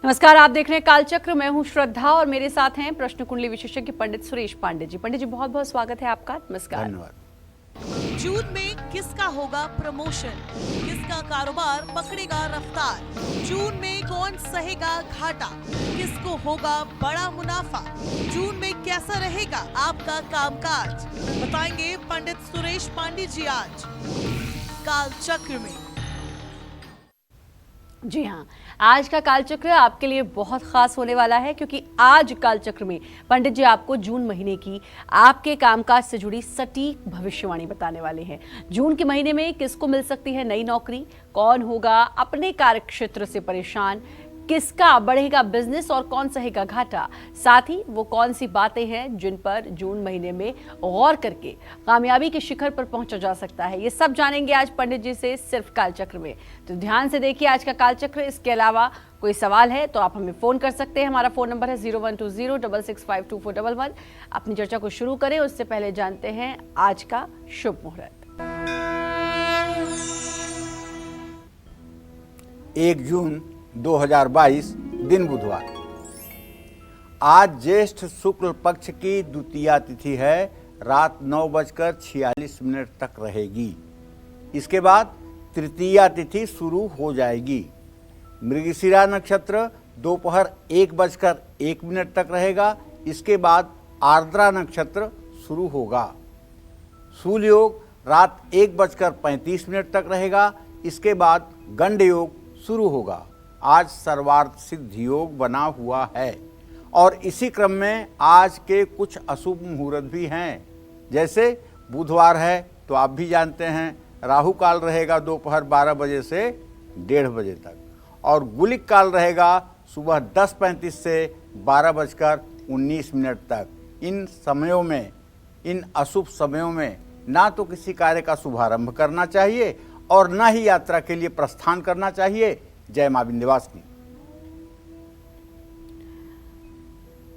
नमस्कार, आप देख रहे हैं कालचक्र। मैं हूं श्रद्धा और मेरे साथ हैं प्रश्न कुंडली विशेषज्ञ पंडित सुरेश पांडे जी। पंडित जी, बहुत बहुत स्वागत है आपका। नमस्कार। धन्यवाद। जून में किसका होगा प्रमोशन, किसका कारोबार पकड़ेगा रफ्तार, जून में कौन सहेगा घाटा, किसको होगा बड़ा मुनाफा, जून में कैसा रहेगा आपका कामकाज, बताएंगे पंडित सुरेश पांडे जी आज कालचक्र में। जी हाँ, आज का कालचक्र आपके लिए बहुत खास होने वाला है क्योंकि आज कालचक्र में पंडित जी आपको जून महीने की आपके कामकाज से जुड़ी सटीक भविष्यवाणी बताने वाले हैं। जून के महीने में किसको मिल सकती है नई नौकरी, कौन होगा अपने कार्यक्षेत्र से परेशान, किसका बढ़ेगा बिजनेस और कौन सहेगा घाटा, साथ ही वो कौन सी बातें हैं जिन पर जून महीने में गौर करके कामयाबी के शिखर पर पहुंचा जा सकता है। ये सब जानेंगे आज पंडित जी से सिर्फ कालचक्र में। तो ध्यान से देखिए आज का कालचक्र। इसके अलावा कोई सवाल है तो आप हमें फोन कर सकते हैं। हमारा फोन नंबर है 012066522411। अपनी चर्चा को शुरू करें उससे पहले जानते हैं आज का शुभ मुहूर्त। 1 जून 2022 दिन बुधवार। आज ज्येष्ठ शुक्ल पक्ष की द्वितीया तिथि है, रात 9:46 तक रहेगी। इसके बाद तृतीया तिथि शुरू हो जाएगी। मृगशिरा नक्षत्र दोपहर 1:01 तक रहेगा। इसके बाद आर्द्रा नक्षत्र शुरू होगा। सूल योग रात 1:35 तक रहेगा। इसके बाद गंड योग शुरू होगा। आज सर्वार्थ सिद्ध योग बना हुआ है और इसी क्रम में आज के कुछ अशुभ मुहूर्त भी हैं। जैसे बुधवार है तो आप भी जानते हैं राहु काल रहेगा दोपहर 12 बजे से 1:30 बजे तक और गुलिक काल रहेगा सुबह 10:35 से 12:19 तक। इन समयों में, इन अशुभ समयों में ना तो किसी कार्य का शुभारंभ करना चाहिए और ना ही यात्रा के लिए प्रस्थान करना चाहिए। जय मां विंध्यवासिनी।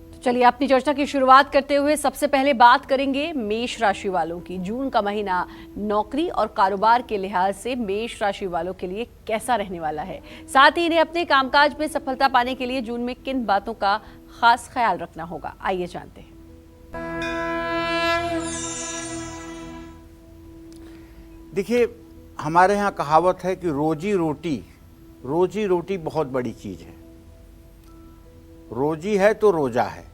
तो चलिए अपनी चर्चा की शुरुआत करते हुए सबसे पहले बात करेंगे मेष राशि वालों की। जून का महीना नौकरी और कारोबार के लिहाज से मेष राशि वालों के लिए कैसा रहने वाला है, साथ ही इन्हें अपने कामकाज में सफलता पाने के लिए जून में किन बातों का खास ख्याल रखना होगा, आइए जानते हैं। देखिए, हमारे यहाँ कहावत है कि रोजी रोटी बहुत बड़ी चीज है। रोजी है तो रोजा है।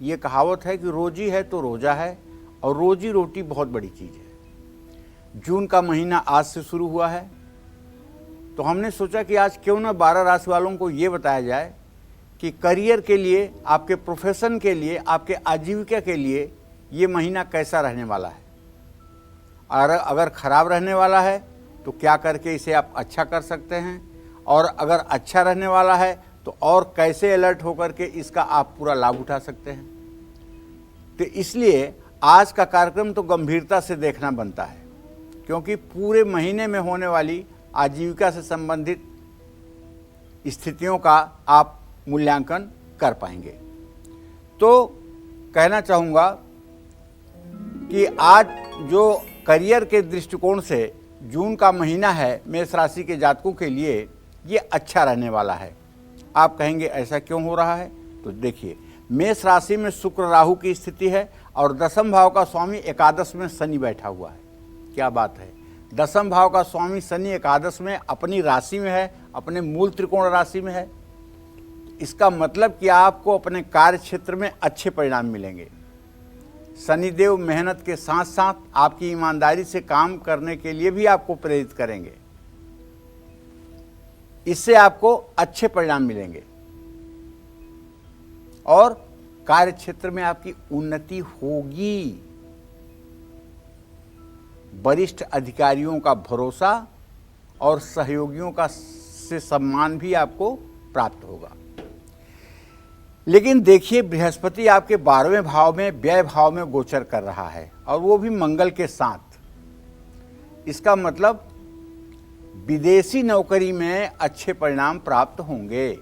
ये कहावत है कि रोजी है तो रोजा है और रोजी रोटी बहुत बड़ी चीज है। जून का महीना आज से शुरू हुआ है तो हमने सोचा कि आज क्यों ना 12 राशि वालों को ये बताया जाए कि करियर के लिए, आपके प्रोफेशन के लिए, आपके आजीविका के लिए ये महीना कैसा रहने वाला है। और अगर खराब रहने वाला है तो क्या करके इसे आप अच्छा कर सकते हैं, और अगर अच्छा रहने वाला है तो और कैसे अलर्ट होकर के इसका आप पूरा लाभ उठा सकते हैं। तो इसलिए आज का कार्यक्रम तो गंभीरता से देखना बनता है क्योंकि पूरे महीने में होने वाली आजीविका से संबंधित स्थितियों का आप मूल्यांकन कर पाएंगे। तो कहना चाहूँगा कि आज जो करियर के दृष्टिकोण से जून का महीना है मेष राशि के जातकों के लिए ये अच्छा रहने वाला है। आप कहेंगे ऐसा क्यों हो रहा है, तो देखिए, मेष राशि में शुक्र राहु की स्थिति है और दसम भाव का स्वामी एकादश में शनि बैठा हुआ है। क्या बात है, दसम भाव का स्वामी शनि एकादश में अपनी राशि में है, अपने मूल त्रिकोण राशि में है। इसका मतलब कि आपको अपने कार्य क्षेत्र में अच्छे परिणाम मिलेंगे। शनिदेव मेहनत के साथ साथ आपकी ईमानदारी से काम करने के लिए भी आपको प्रेरित करेंगे। इससे आपको अच्छे परिणाम मिलेंगे और कार्य क्षेत्र में आपकी उन्नति होगी। वरिष्ठ अधिकारियों का भरोसा और सहयोगियों का से सम्मान भी आपको प्राप्त होगा। लेकिन देखिए, बृहस्पति आपके 12वें भाव में व्यय भाव में गोचर कर रहा है और वो भी मंगल के साथ। इसका मतलब विदेशी नौकरी में अच्छे परिणाम प्राप्त होंगे,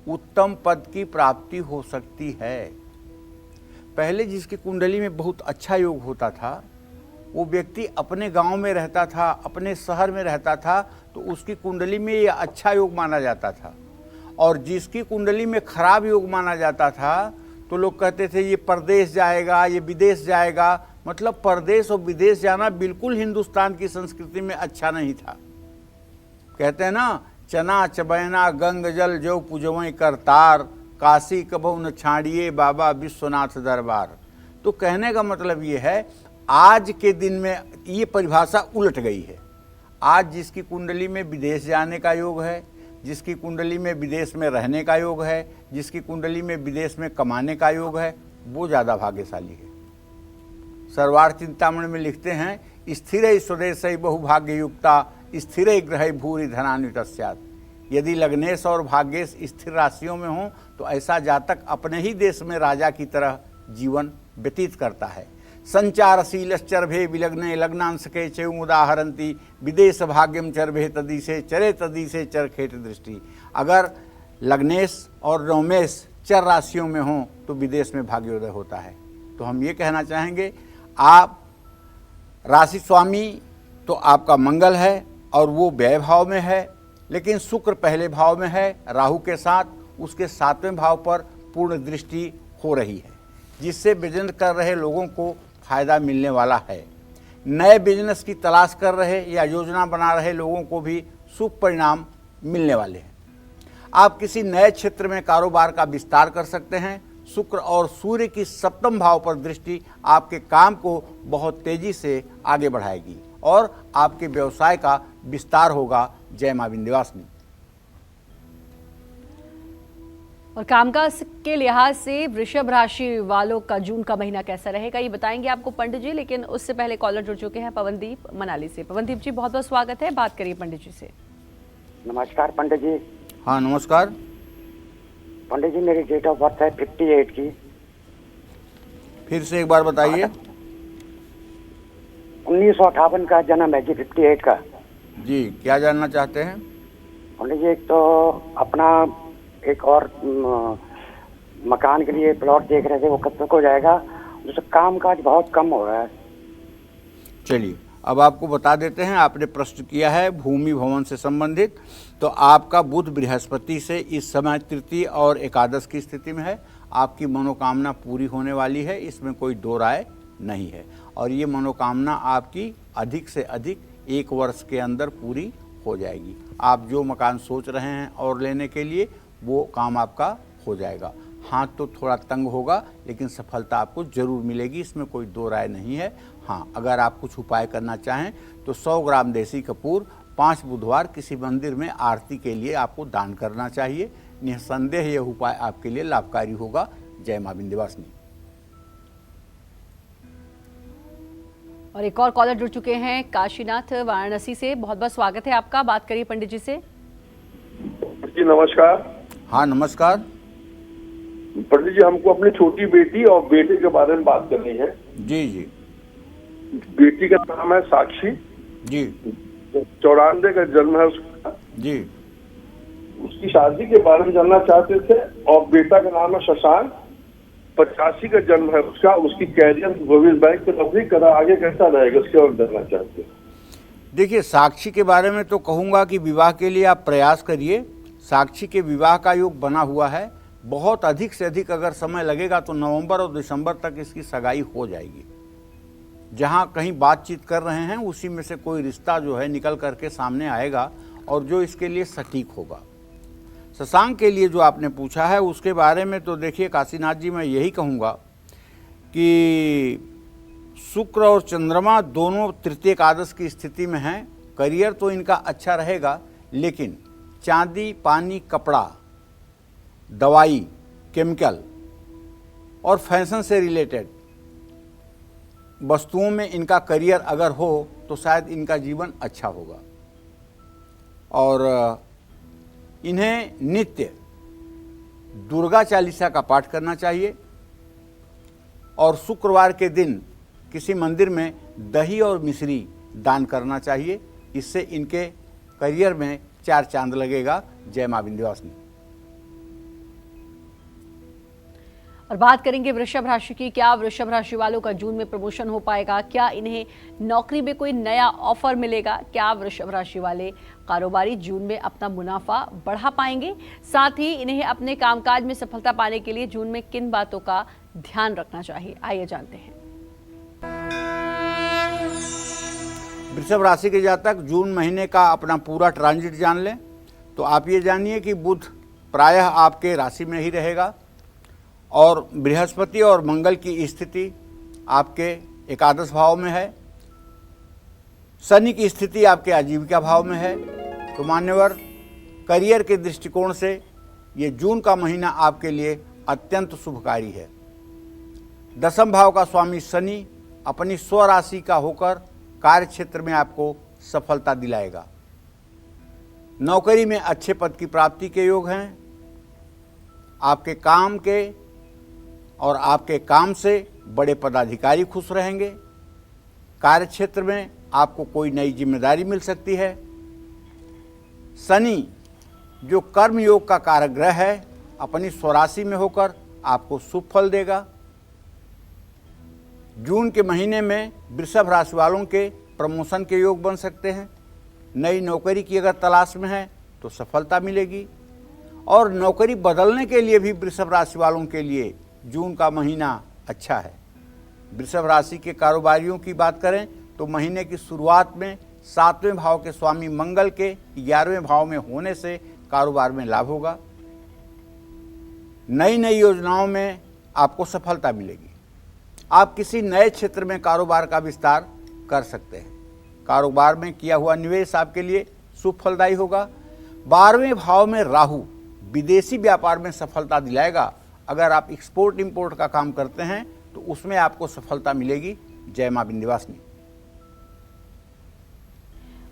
उत्तम पद की प्राप्ति हो सकती है। पहले जिसकी कुंडली में बहुत अच्छा योग होता था वो व्यक्ति अपने गांव में रहता था, अपने शहर में रहता था, तो उसकी कुंडली में ये अच्छा योग माना जाता था। और जिसकी कुंडली में खराब योग माना जाता था तो लोग कहते थे ये परदेश जाएगा, ये विदेश जाएगा। मतलब परदेश और विदेश जाना बिल्कुल हिंदुस्तान की संस्कृति में अच्छा नहीं था। कहते हैं ना, चना चबैना गंग जल जो पूजवई करतार, काशी कबहु न छाड़िए बाबा विश्वनाथ दरबार। तो कहने का मतलब ये है, आज के दिन में ये परिभाषा उलट गई है। आज जिसकी कुंडली में विदेश जाने का योग है, जिसकी कुंडली में विदेश में रहने का योग है, जिसकी कुंडली में विदेश में कमाने का योग है, वो ज़्यादा भाग्यशाली है। सर्वार्थ चिंतामणि में लिखते हैं, स्थिर स्वदेश बहुभाग्य युक्ता स्थिर ग्रह भूरि धनान्वित स्यात्। यदि लग्नेश और भाग्येश स्थिर राशियों में हों तो ऐसा जातक अपने ही देश में राजा की तरह जीवन व्यतीत करता है। संचारशीलश्चर्भे विलग्ने लग्नांशके चेमुदाहरन्ति विदेश भाग्यम चर्भे तदीसे चरे तदीसे चरखेट दृष्टि। अगर लग्नेश और नवमेश चर राशियों में हों तो विदेश में भाग्योदय होता है। तो हम ये कहना चाहेंगे, आप राशि स्वामी तो आपका मंगल है और वो व्यय भाव में है, लेकिन शुक्र पहले भाव में है राहु के साथ, उसके 7वें भाव पर पूर्ण दृष्टि हो रही है, जिससे बिजनेस कर रहे लोगों को फायदा मिलने वाला है। नए बिजनेस की तलाश कर रहे या योजना बना रहे लोगों को भी शुभ परिणाम मिलने वाले हैं। आप किसी नए क्षेत्र में कारोबार का विस्तार कर सकते हैं। शुक्र और सूर्य की 7वें भाव पर दृष्टि आपके काम को बहुत तेजी से आगे बढ़ाएगी और आपके व्यवसाय का विस्तार होगा। जय मां विंध्यवासिनी। और कामकाज के लिहाज से वृषभ राशि वालों का जून का महीना कैसा रहेगा ये बताएंगे आपको पंडित जी, लेकिन उससे पहले कॉलर जुड़ चुके हैं पवनदीप मनाली से। पवनदीप जी बहुत बहुत स्वागत है, बात करिए पंडित जी से। नमस्कार पंडित जी। हाँ नमस्कार पंडित जी, मेरी डेट ऑफ बर्थ है 58 की। फिर से एक बार बताइए। 1958 का जन्म है जी, 58 का। जी क्या जानना चाहते हैं? पंडित जी, एक तो अपना एक और मकान के लिए प्लॉट देख रहे थे, वो कब तक हो जाएगा? उसका काम काज बहुत कम हो रहा है। चलिए अब आपको बता देते हैं। आपने प्रश्न किया है भूमि भवन से संबंधित, तो आपका बुध बृहस्पति से इस समय तृतीय और एकादश की स्थिति में है। आपकी मनोकामना पूरी होने वाली है, इसमें कोई दो राय नहीं है। और ये मनोकामना आपकी अधिक से अधिक 1 वर्ष के अंदर पूरी हो जाएगी। आप जो मकान सोच रहे हैं और लेने के लिए, वो काम आपका हो जाएगा। हाथ तो थोड़ा तंग होगा, लेकिन सफलता आपको जरूर मिलेगी, इसमें कोई दो राय नहीं है। हाँ, अगर आप कुछ उपाय करना चाहें तो 100 ग्राम देसी कपूर 5 बुधवार किसी मंदिर में आरती के लिए आपको दान करना चाहिए। निसंदेह यह उपाय आपके लिए लाभकारी होगा। जय मां विंध्यवासिनी। और एक और कॉलर जुड़ चुके हैं काशीनाथ वाराणसी से। बहुत बहुत स्वागत है आपका, बात करिए पंडित जी से। जी नमस्कार। हाँ नमस्कार पंडित जी, हमको अपनी छोटी बेटी और बेटे के बारे में बात करनी है। जी जी बेटी का नाम है साक्षी जी 94 का जन्म है उसका जी। उसकी शादी के बारे में जानना चाहते थे। और बेटा का नाम है शशांक 85 का जन्म है उसका। उसकी कैरियर भविष्य बैंक में नौकरी करा, आगे कैसा रहेगा उसके और जानना चाहते हैं। देखिए, साक्षी के बारे में तो कहूँगा कि विवाह के लिए आप प्रयास करिए। साक्षी के विवाह का योग बना हुआ है। बहुत अधिक से अधिक अगर समय लगेगा तो नवंबर और दिसंबर तक इसकी सगाई हो जाएगी। जहाँ कहीं बातचीत कर रहे हैं उसी में से कोई रिश्ता जो है निकल करके सामने आएगा और जो इसके लिए सटीक होगा। शशांक के लिए जो आपने पूछा है उसके बारे में तो देखिए काशीनाथ जी, मैं यही कहूँगा कि शुक्र और चंद्रमा दोनों तृतीय एकादश की स्थिति में हैं। करियर तो इनका अच्छा रहेगा, लेकिन चांदी, पानी, कपड़ा, दवाई, केमिकल और फैशन से रिलेटेड वस्तुओं में इनका करियर अगर हो तो शायद इनका जीवन अच्छा होगा। और इन्हें नित्य दुर्गा चालीसा का पाठ करना चाहिए और शुक्रवार के दिन किसी मंदिर में दही और मिश्री दान करना चाहिए। इससे इनके करियर में 4 चांद लगेगा। जय मां विंध्यवासिनी। और बात करेंगे वृषभ राशि की। क्या वृषभ राशि वालों का जून में प्रमोशन हो पाएगा? क्या इन्हें नौकरी में कोई नया ऑफर मिलेगा? क्या वृषभ राशि वाले कारोबारी जून में अपना मुनाफा बढ़ा पाएंगे? साथ ही इन्हें अपने कामकाज में सफलता पाने के लिए जून में किन बातों का ध्यान रखना चाहिए, आइए जानते हैं। वृषभ राशि के जातक जून महीने का अपना पूरा ट्रांजिट जान लें तो आप ये जानिए कि बुध प्रायः आपके राशि में ही रहेगा और बृहस्पति और मंगल की स्थिति आपके एकादश भाव में है। शनि की स्थिति आपके आजीविका भाव में है। तो मान्यवर, करियर के दृष्टिकोण से ये जून का महीना आपके लिए अत्यंत शुभकारी है। दसम भाव का स्वामी शनि अपनी स्वराशि का होकर कार्य क्षेत्र में आपको सफलता दिलाएगा। नौकरी में अच्छे पद की प्राप्ति के योग हैं। आपके काम के और आपके काम से बड़े पदाधिकारी खुश रहेंगे। कार्य क्षेत्र में आपको कोई नई जिम्मेदारी मिल सकती है। शनि जो कर्म योग का कारक ग्रह है अपनी स्वराशि में होकर आपको शुभ फल देगा। जून के महीने में वृषभ राशि वालों के प्रमोशन के योग बन सकते हैं। नई नौकरी की अगर तलाश में है तो सफलता मिलेगी और नौकरी बदलने के लिए भी वृषभ राशि वालों के लिए जून का महीना अच्छा है। वृषभ राशि के कारोबारियों की बात करें तो महीने की शुरुआत में 7वें भाव के स्वामी मंगल के 11वें भाव में होने से कारोबार में लाभ होगा। नई नई योजनाओं में आपको सफलता मिलेगी। आप किसी नए क्षेत्र में कारोबार का विस्तार कर सकते हैं। कारोबार में किया हुआ निवेश आपके लिए शुभ फलदायी होगा। 12वें भाव में राहु विदेशी व्यापार में सफलता दिलाएगा। अगर आप एक्सपोर्ट इंपोर्ट का काम करते हैं तो उसमें आपको सफलता मिलेगी। जय मां विंध्यवासिनी।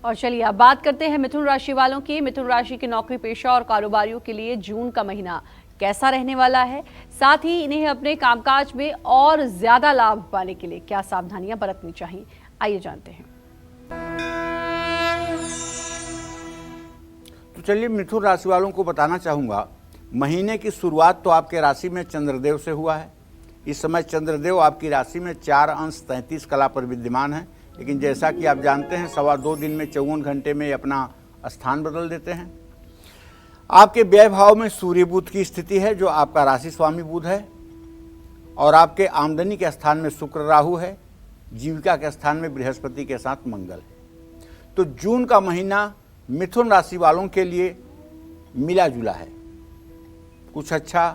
और चलिए अब बात करते हैं मिथुन राशि वालों की। मिथुन राशि के नौकरी पेशा और कारोबारियों के लिए जून का महीना कैसा रहने वाला है? साथ ही इन्हें अपने कामकाज में और ज्यादा लाभ पाने के लिए क्या सावधानियां बरतनी चाहिए, आइए जानते हैं। तो चलिए मिथुन राशि वालों को बताना चाहूँगा, महीने की शुरुआत तो आपके राशि में चंद्रदेव से हुआ है। इस समय चंद्रदेव आपकी राशि में 4 अंश 33 कला पर विद्यमान है, लेकिन जैसा कि आप जानते हैं 2.25 दिन में 54 घंटे में अपना स्थान बदल देते हैं। आपके व्यय भाव में सूर्य बुध की स्थिति है जो आपका राशि स्वामी बुध है और आपके आमदनी के स्थान में शुक्र राहु है। जीविका के स्थान में बृहस्पति के साथ मंगल है। तो जून का महीना मिथुन राशि वालों के लिए मिला जुला है। कुछ अच्छा,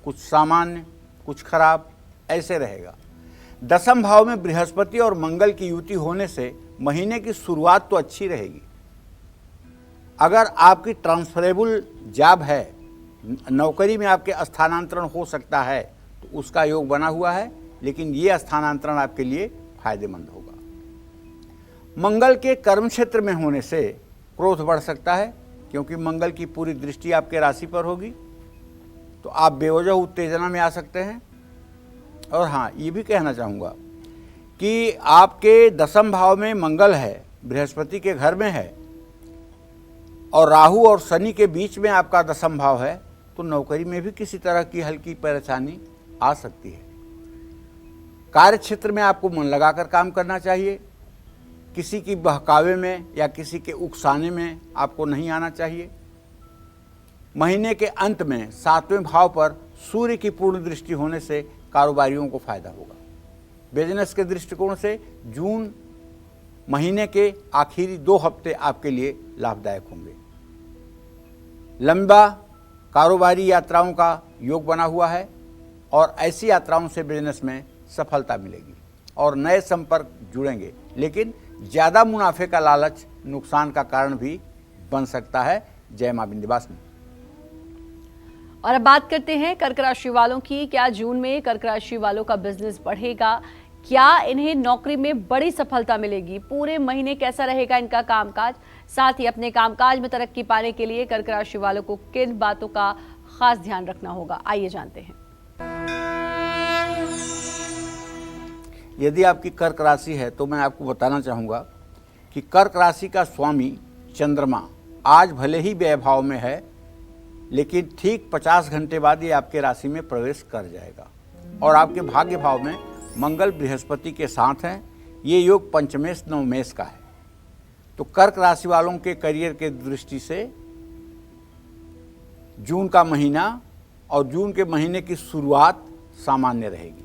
कुछ सामान्य, कुछ खराब, ऐसे रहेगा। दसम भाव में बृहस्पति और मंगल की युति होने से महीने की शुरुआत तो अच्छी रहेगी। अगर आपकी ट्रांसफरेबल जॉब है, नौकरी में आपके स्थानांतरण हो सकता है तो उसका योग बना हुआ है, लेकिन ये स्थानांतरण आपके लिए फायदेमंद होगा। मंगल के कर्म क्षेत्र में होने से क्रोध बढ़ सकता है, क्योंकि मंगल की पूरी दृष्टि आपके राशि पर होगी, तो आप बेवजह उत्तेजना में आ सकते हैं। और हाँ, ये भी कहना चाहूँगा कि आपके दसम भाव में मंगल है, बृहस्पति के घर में है और राहु और शनि के बीच में आपका दसम भाव है, तो नौकरी में भी किसी तरह की हल्की परेशानी आ सकती है। कार्य क्षेत्र में आपको मन लगाकर काम करना चाहिए। किसी की बहकावे में या किसी के उकसाने में आपको नहीं आना चाहिए। महीने के अंत में 7वें भाव पर सूर्य की पूर्ण दृष्टि होने से कारोबारियों को फायदा होगा। बिजनेस के दृष्टिकोण से जून महीने के आखिरी 2 हफ्ते आपके लिए लाभदायक होंगे। लंबा कारोबारी यात्राओं का योग बना हुआ है और ऐसी यात्राओं से बिजनेस में सफलता मिलेगी और नए संपर्क जुड़ेंगे, लेकिन ज़्यादा मुनाफे का लालच नुकसान का कारण भी बन सकता है। जय मां विंध्यवासिनी। और अब बात करते हैं कर्क राशि वालों की। क्या जून में कर्क राशि वालों का बिजनेस बढ़ेगा? क्या इन्हें नौकरी में बड़ी सफलता मिलेगी? पूरे महीने कैसा रहेगा इनका कामकाज? साथ ही अपने कामकाज में तरक्की पाने के लिए कर्क राशि वालों को किन बातों का खास ध्यान रखना होगा, आइए जानते हैं। यदि आपकी कर्क राशि है तो मैं आपको बताना चाहूँगा कि कर्क राशि का स्वामी चंद्रमा आज भले ही व्यय भाव में है, लेकिन ठीक 50 घंटे बाद ये आपके राशि में प्रवेश कर जाएगा। और आपके भाग्य भाव में मंगल बृहस्पति के साथ हैं। ये योग पंचमेश नवमेश का है। तो कर्क राशि वालों के करियर के दृष्टि से जून का महीना और जून के महीने की शुरुआत सामान्य रहेगी।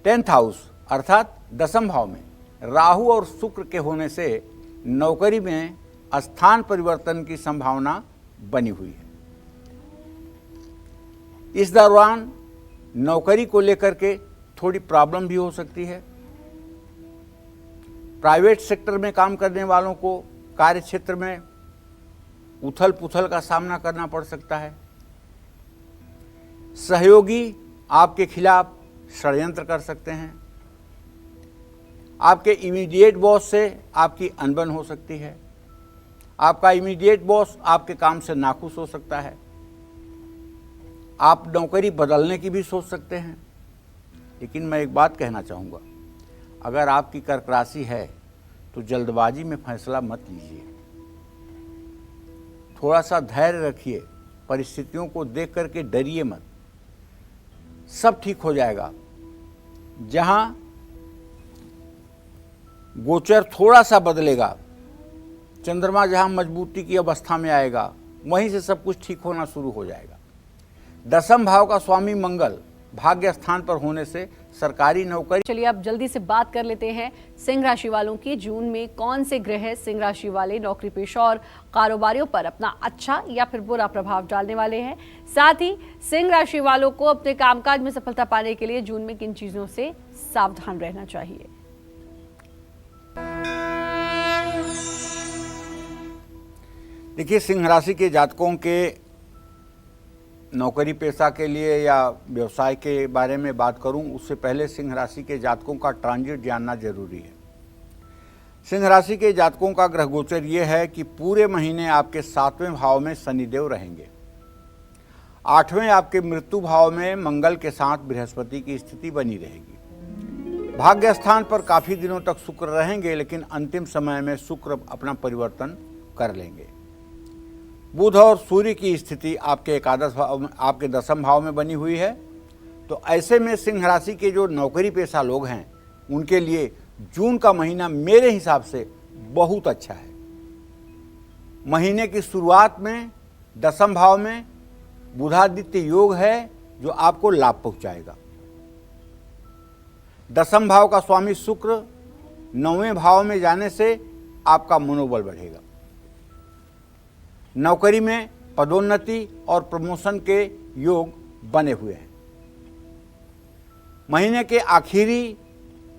10th हाउस अर्थात दसम भाव में राहु और शुक्र के होने से नौकरी में स्थान परिवर्तन की संभावना बनी हुई है। इस दौरान नौकरी को लेकर के थोड़ी प्रॉब्लम भी हो सकती है। प्राइवेट सेक्टर में काम करने वालों को कार्य क्षेत्र में उथल पुथल का सामना करना पड़ सकता है। सहयोगी आपके खिलाफ षड्यंत्र कर सकते हैं। आपके इमीडिएट बॉस से आपकी अनबन हो सकती है। आपका इमीडिएट बॉस आपके काम से नाखुश हो सकता है। आप नौकरी बदलने की भी सोच सकते हैं। लेकिन मैं एक बात कहना चाहूँगा, अगर आपकी कर्क राशि है तो जल्दबाजी में फैसला मत लीजिए। थोड़ा सा धैर्य रखिए, परिस्थितियों को देख करके डरिए मत, सब ठीक हो जाएगा। जहां गोचर थोड़ा सा बदलेगा, चंद्रमा जहां मजबूती की अवस्था में आएगा, वहीं से सब कुछ ठीक होना शुरू हो जाएगा। दसम भाव का स्वामी मंगल भाग्य स्थान पर होने से सरकारी नौकरी। चलिए अब जल्दी से बात कर लेते हैं सिंह राशि वालों की। जून में कौन से ग्रह सिंह राशि वाले नौकरी पेशा और कारोबारियों पर अपना अच्छा या फिर बुरा प्रभाव डालने वाले हैं। साथ ही सिंह राशि वालों को अपने कामकाज में सफलता पाने के लिए जून में किन चीजों से सावधान रहना चाहिए। देखिए, सिंह राशि के जातकों के नौकरी पेशा के लिए या व्यवसाय के बारे में बात करूं, उससे पहले सिंह राशि के जातकों का ट्रांजिट जानना जरूरी है। सिंह राशि के जातकों का ग्रह गोचर यह है कि पूरे महीने आपके 7वें भाव में शनिदेव रहेंगे। 8वें आपके मृत्यु भाव में मंगल के साथ बृहस्पति की स्थिति बनी रहेगी। भाग्य स्थान पर काफी दिनों तक शुक्र रहेंगे, लेकिन अंतिम समय में शुक्र अपना परिवर्तन कर लेंगे। बुध और सूर्य की स्थिति आपके एकादश भाव में, आपके दसम भाव में बनी हुई है। तो ऐसे में सिंह राशि के जो नौकरी पेशा लोग हैं, उनके लिए जून का महीना मेरे हिसाब से बहुत अच्छा है। महीने की शुरुआत में दसम भाव में बुधादित्य योग है, जो आपको लाभ पहुंचाएगा। दसम भाव का स्वामी शुक्र 9वें भाव में जाने से आपका मनोबल बढ़ेगा। नौकरी में पदोन्नति और प्रमोशन के योग बने हुए हैं। महीने के आखिरी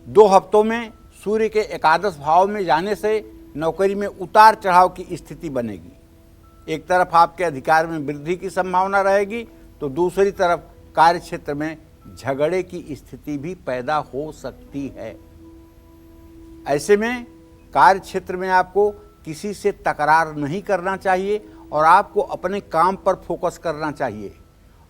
2 हफ्तों में सूर्य के एकादश भाव में जाने से नौकरी में उतार चढ़ाव की स्थिति बनेगी। एक तरफ आपके अधिकार में वृद्धि की संभावना रहेगी, तो दूसरी तरफ कार्य क्षेत्र में झगड़े की स्थिति भी पैदा हो सकती है। ऐसे में कार्य क्षेत्र में आपको किसी से तकरार नहीं करना चाहिए और आपको अपने काम पर फोकस करना चाहिए।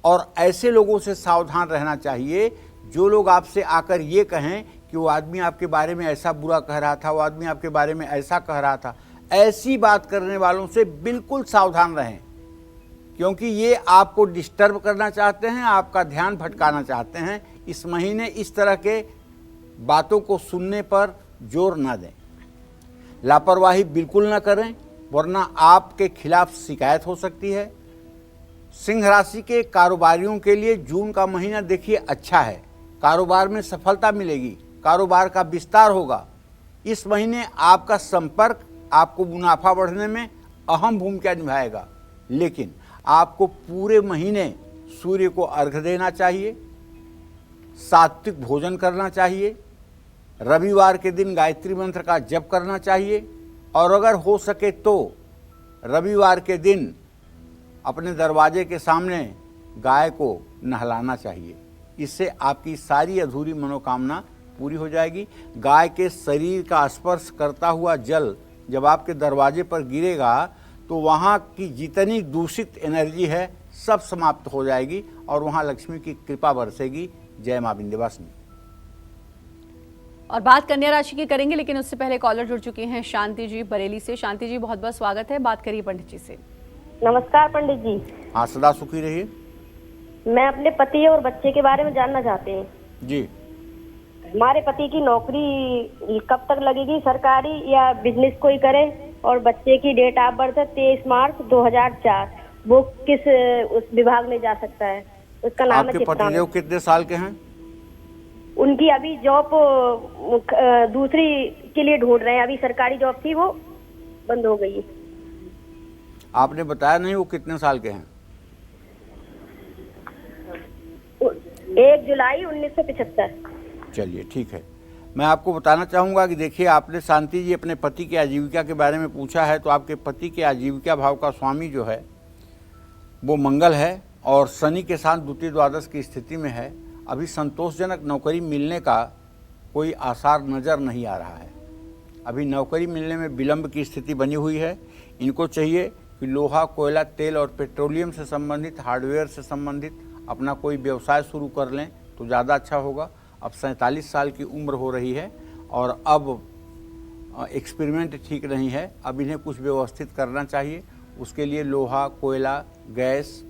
और ऐसे लोगों से सावधान रहना चाहिए जो लोग आपसे आकर ये कहें कि वो आदमी आपके बारे में ऐसा बुरा कह रहा था, वो आदमी आपके बारे में ऐसा कह रहा था। ऐसी बात करने वालों से बिल्कुल सावधान रहें, क्योंकि ये आपको डिस्टर्ब करना चाहते हैं, आपका ध्यान भटकाना चाहते हैं। इस महीने इस तरह के बातों को सुनने पर जोर ना दें। लापरवाही बिल्कुल ना करें, वरना आपके खिलाफ शिकायत हो सकती है। सिंह राशि के कारोबारियों के लिए जून का महीना देखिए अच्छा है। कारोबार में सफलता मिलेगी, कारोबार का विस्तार होगा। इस महीने आपका संपर्क आपको मुनाफा बढ़ने में अहम भूमिका निभाएगा। लेकिन आपको पूरे महीने सूर्य को अर्घ्य देना चाहिए, सात्विक भोजन करना चाहिए, रविवार के दिन गायत्री मंत्र का जप करना चाहिए, और अगर हो सके तो रविवार के दिन अपने दरवाजे के सामने गाय को नहलाना चाहिए। इससे आपकी सारी अधूरी मनोकामना पूरी हो जाएगी। गाय के शरीर का स्पर्श करता हुआ जल जब आपके दरवाजे पर गिरेगा, तो वहाँ की जितनी दूषित एनर्जी है सब समाप्त हो जाएगी और वहाँ लक्ष्मी की कृपा बरसेगी। जय मां विंध्यवासिनी। और बात कन्या राशि की करेंगे, लेकिन उससे पहले कॉलर जुड़ चुके हैं शांति जी बरेली से। शांति जी, बहुत बहुत स्वागत है, बात करिए पंडित जी से। नमस्कार पंडित जी। हाँ, सदा सुखी रहिए। मैं अपने पति और बच्चे के बारे में जानना चाहते हैं। जी, हमारे पति की नौकरी कब तक लगेगी, सरकारी या बिजनेस कोई करे, और बच्चे की डेट ऑफ बर्थ है 23 मार्च 2004। वो किस उस विभाग में जा सकता है? उसका नाम है आपके चित्रांगद। पतिदेव कितने साल के हैं? उनकी अभी जॉब दूसरी के लिए ढूंढ रहे हैं। अभी सरकारी जॉब थी, वो बंद हो गई है। आपने बताया नहीं वो कितने साल के हैं? 1 जुलाई 1975। चलिए, ठीक है। मैं आपको बताना चाहूँगा कि देखिए, आपने शांति जी अपने पति की आजीविका के बारे में पूछा है, तो आपके पति के आजीविका भाव का स्वामी जो है वो मंगल है और शनि के साथ द्वितीय द्वादश की स्थिति में है। अभी संतोषजनक नौकरी मिलने का कोई आसार नज़र नहीं आ रहा है। अभी नौकरी मिलने में विलंब की स्थिति बनी हुई है। इनको चाहिए कि लोहा, कोयला, तेल और पेट्रोलियम से संबंधित, हार्डवेयर से संबंधित अपना कोई व्यवसाय शुरू कर लें तो ज़्यादा अच्छा होगा। अब 47 साल की उम्र हो रही है और अब एक्सपेरिमेंट ठीक नहीं है। अब इन्हें कुछ व्यवस्थित करना चाहिए। उसके लिए लोहा, कोयला, गैस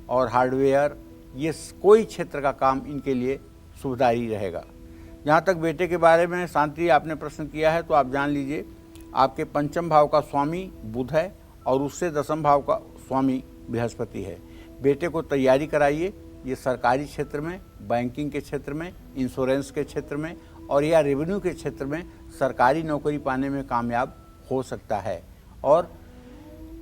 और हार्डवेयर, ये कोई क्षेत्र का काम इनके लिए सुखदायी रहेगा। जहाँ तक बेटे के बारे में शांति आपने प्रश्न किया है, तो आप जान लीजिए आपके पंचम भाव का स्वामी बुध है और उससे दसम भाव का स्वामी बृहस्पति है। बेटे को तैयारी कराइए। ये सरकारी क्षेत्र में, बैंकिंग के क्षेत्र में, इंश्योरेंस के क्षेत्र में और या रेवेन्यू के क्षेत्र में सरकारी नौकरी पाने में कामयाब हो सकता है। और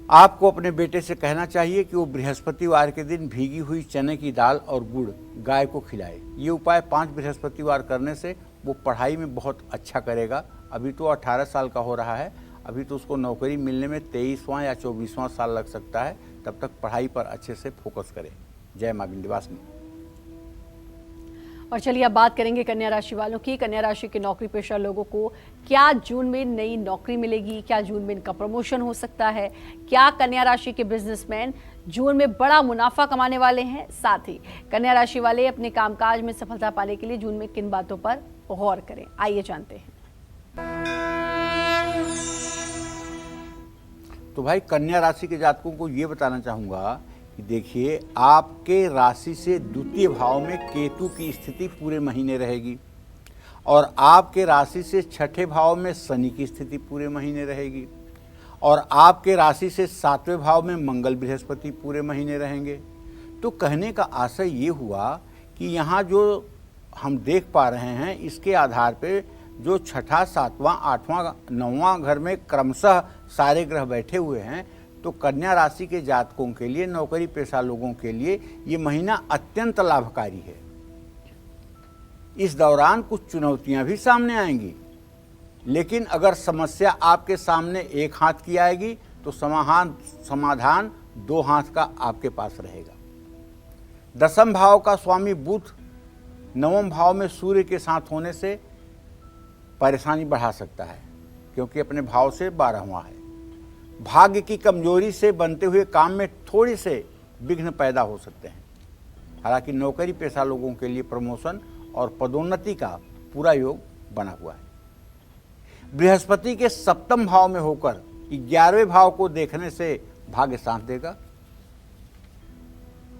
आपको अपने बेटे से कहना चाहिए कि वो बृहस्पतिवार के दिन भीगी हुई चने की दाल और गुड़ गाय को खिलाए। ये उपाय 5 बृहस्पतिवार करने से वो पढ़ाई में बहुत अच्छा करेगा। अभी तो 18 साल का हो रहा है, अभी तो उसको नौकरी मिलने में 23वां या 24वां साल लग सकता है। तब तक पढ़ाई पर अच्छे से फोकस करें। जय मां विंध्यवासिनी। और चलिए अब बात करेंगे कन्या राशि वालों की। कन्या राशि के नौकरी पेशा लोगों को क्या जून में नई नौकरी मिलेगी? क्या जून में इनका प्रमोशन हो सकता है? क्या कन्या राशि के बिजनेसमैन जून में बड़ा मुनाफा कमाने वाले हैं? साथ ही कन्या राशि वाले अपने कामकाज में सफलता पाने के लिए जून में किन बातों पर गौर करें? आइए जानते हैं। तो भाई, कन्या राशि के जातकों को ये बताना चाहूँगा कि देखिए, आपके राशि से द्वितीय भाव में केतु की स्थिति पूरे महीने रहेगी और आपके राशि से छठे भाव में शनि की स्थिति पूरे महीने रहेगी और आपके राशि से 7वें भाव में मंगल बृहस्पति पूरे महीने रहेंगे। तो कहने का आशय ये हुआ कि यहाँ जो हम देख पा रहे हैं, इसके आधार पे जो छठा, 7वां, 8वां, 9वां घर में क्रमशः सारे ग्रह बैठे हुए हैं, तो कन्या राशि के जातकों के लिए, नौकरी पेशा लोगों के लिए ये महीना अत्यंत लाभकारी है। इस दौरान कुछ चुनौतियां भी सामने आएंगी, लेकिन अगर समस्या आपके सामने एक हाथ की आएगी तो समाधान 2 हाथ का आपके पास रहेगा। दसम भाव का स्वामी बुध 9वें भाव में सूर्य के साथ होने से परेशानी बढ़ा सकता है, क्योंकि अपने भाव से 12वां है। भाग्य की कमजोरी से बनते हुए काम में थोड़े से विघ्न पैदा हो सकते हैं। हालांकि नौकरी पेशा लोगों के लिए प्रमोशन और पदोन्नति का पूरा योग बना हुआ है। बृहस्पति के 7वें भाव में होकर 11वें भाव को देखने से भाग्य साथ देगा।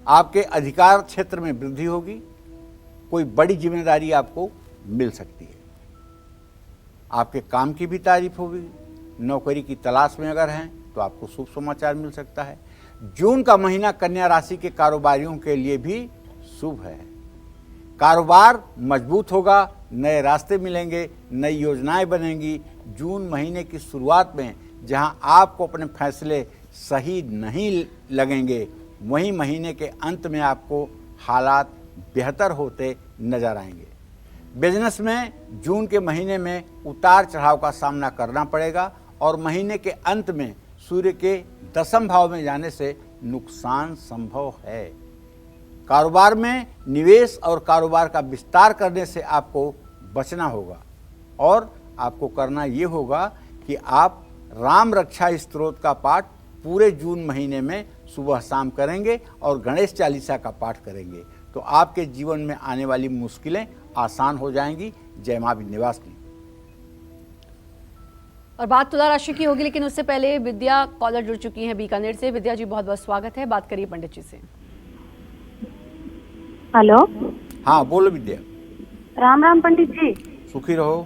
आपके अधिकार क्षेत्र में वृद्धि होगी। कोई बड़ी जिम्मेदारी आपको मिल सकती है। आपके काम की भी तारीफ होगी। नौकरी की तलाश में अगर हैं तो आपको शुभ समाचार मिल सकता है। जून का महीना कन्या राशि के कारोबारियों के लिए भी शुभ है। कारोबार मजबूत होगा, नए रास्ते मिलेंगे, नई योजनाएं बनेंगी। जून महीने की शुरुआत में जहां आपको अपने फैसले सही नहीं लगेंगे, वहीं महीने के अंत में आपको हालात बेहतर होते नजर आएंगे। बिजनेस में जून के महीने में उतार चढ़ाव का सामना करना पड़ेगा और महीने के अंत में सूर्य के 10वें भाव में जाने से नुकसान संभव है। कारोबार में निवेश और कारोबार का विस्तार करने से आपको बचना होगा और आपको करना ये होगा कि आप राम रक्षा स्तोत्र का पाठ पूरे जून महीने में सुबह शाम करेंगे और गणेश चालीसा का पाठ करेंगे, तो आपके जीवन में आने वाली मुश्किलें आसान हो जाएंगी। जय मां विंध्यवासिनी। और बात तुला राशि की होगी, लेकिन उससे पहले विद्या कॉलर जुड़ चुकी हैं बीकानेर से। विद्या जी, बहुत बहुत स्वागत है, बात करिए पंडित जी से। हेलो, हाँ बोलो विद्या। राम राम पंडित जी। सुखी रहो।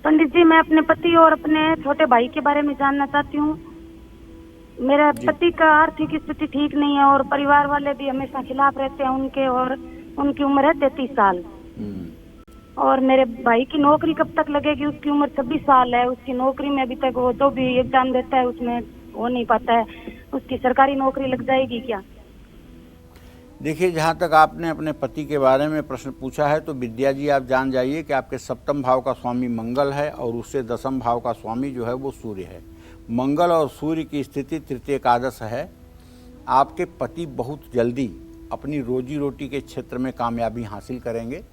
पंडित जी, मैं अपने पति और अपने छोटे भाई के बारे में जानना चाहती हूँ। मेरे पति का आर्थिक स्थिति ठीक नहीं है और परिवार वाले भी हमेशा खिलाफ रहते हैं उनके, और उनकी उम्र है 33 साल। और मेरे भाई की नौकरी कब तक लगेगी? उसकी उम्र 26 साल है। उसकी नौकरी में अभी तक वो जो भी एग्जाम देता है उसमें हो नहीं पाता है। उसकी सरकारी नौकरी लग जाएगी क्या? देखिए, जहाँ तक आपने अपने पति के बारे में प्रश्न पूछा है तो विद्या जी आप जान जाइए कि आपके सप्तम भाव का स्वामी मंगल है और उससे दसम भाव का स्वामी जो है वो सूर्य है। मंगल और सूर्य की स्थिति तृतीय एकादश है। आपके पति बहुत जल्दी अपनी रोजी रोटी के क्षेत्र में कामयाबी हासिल करेंगे,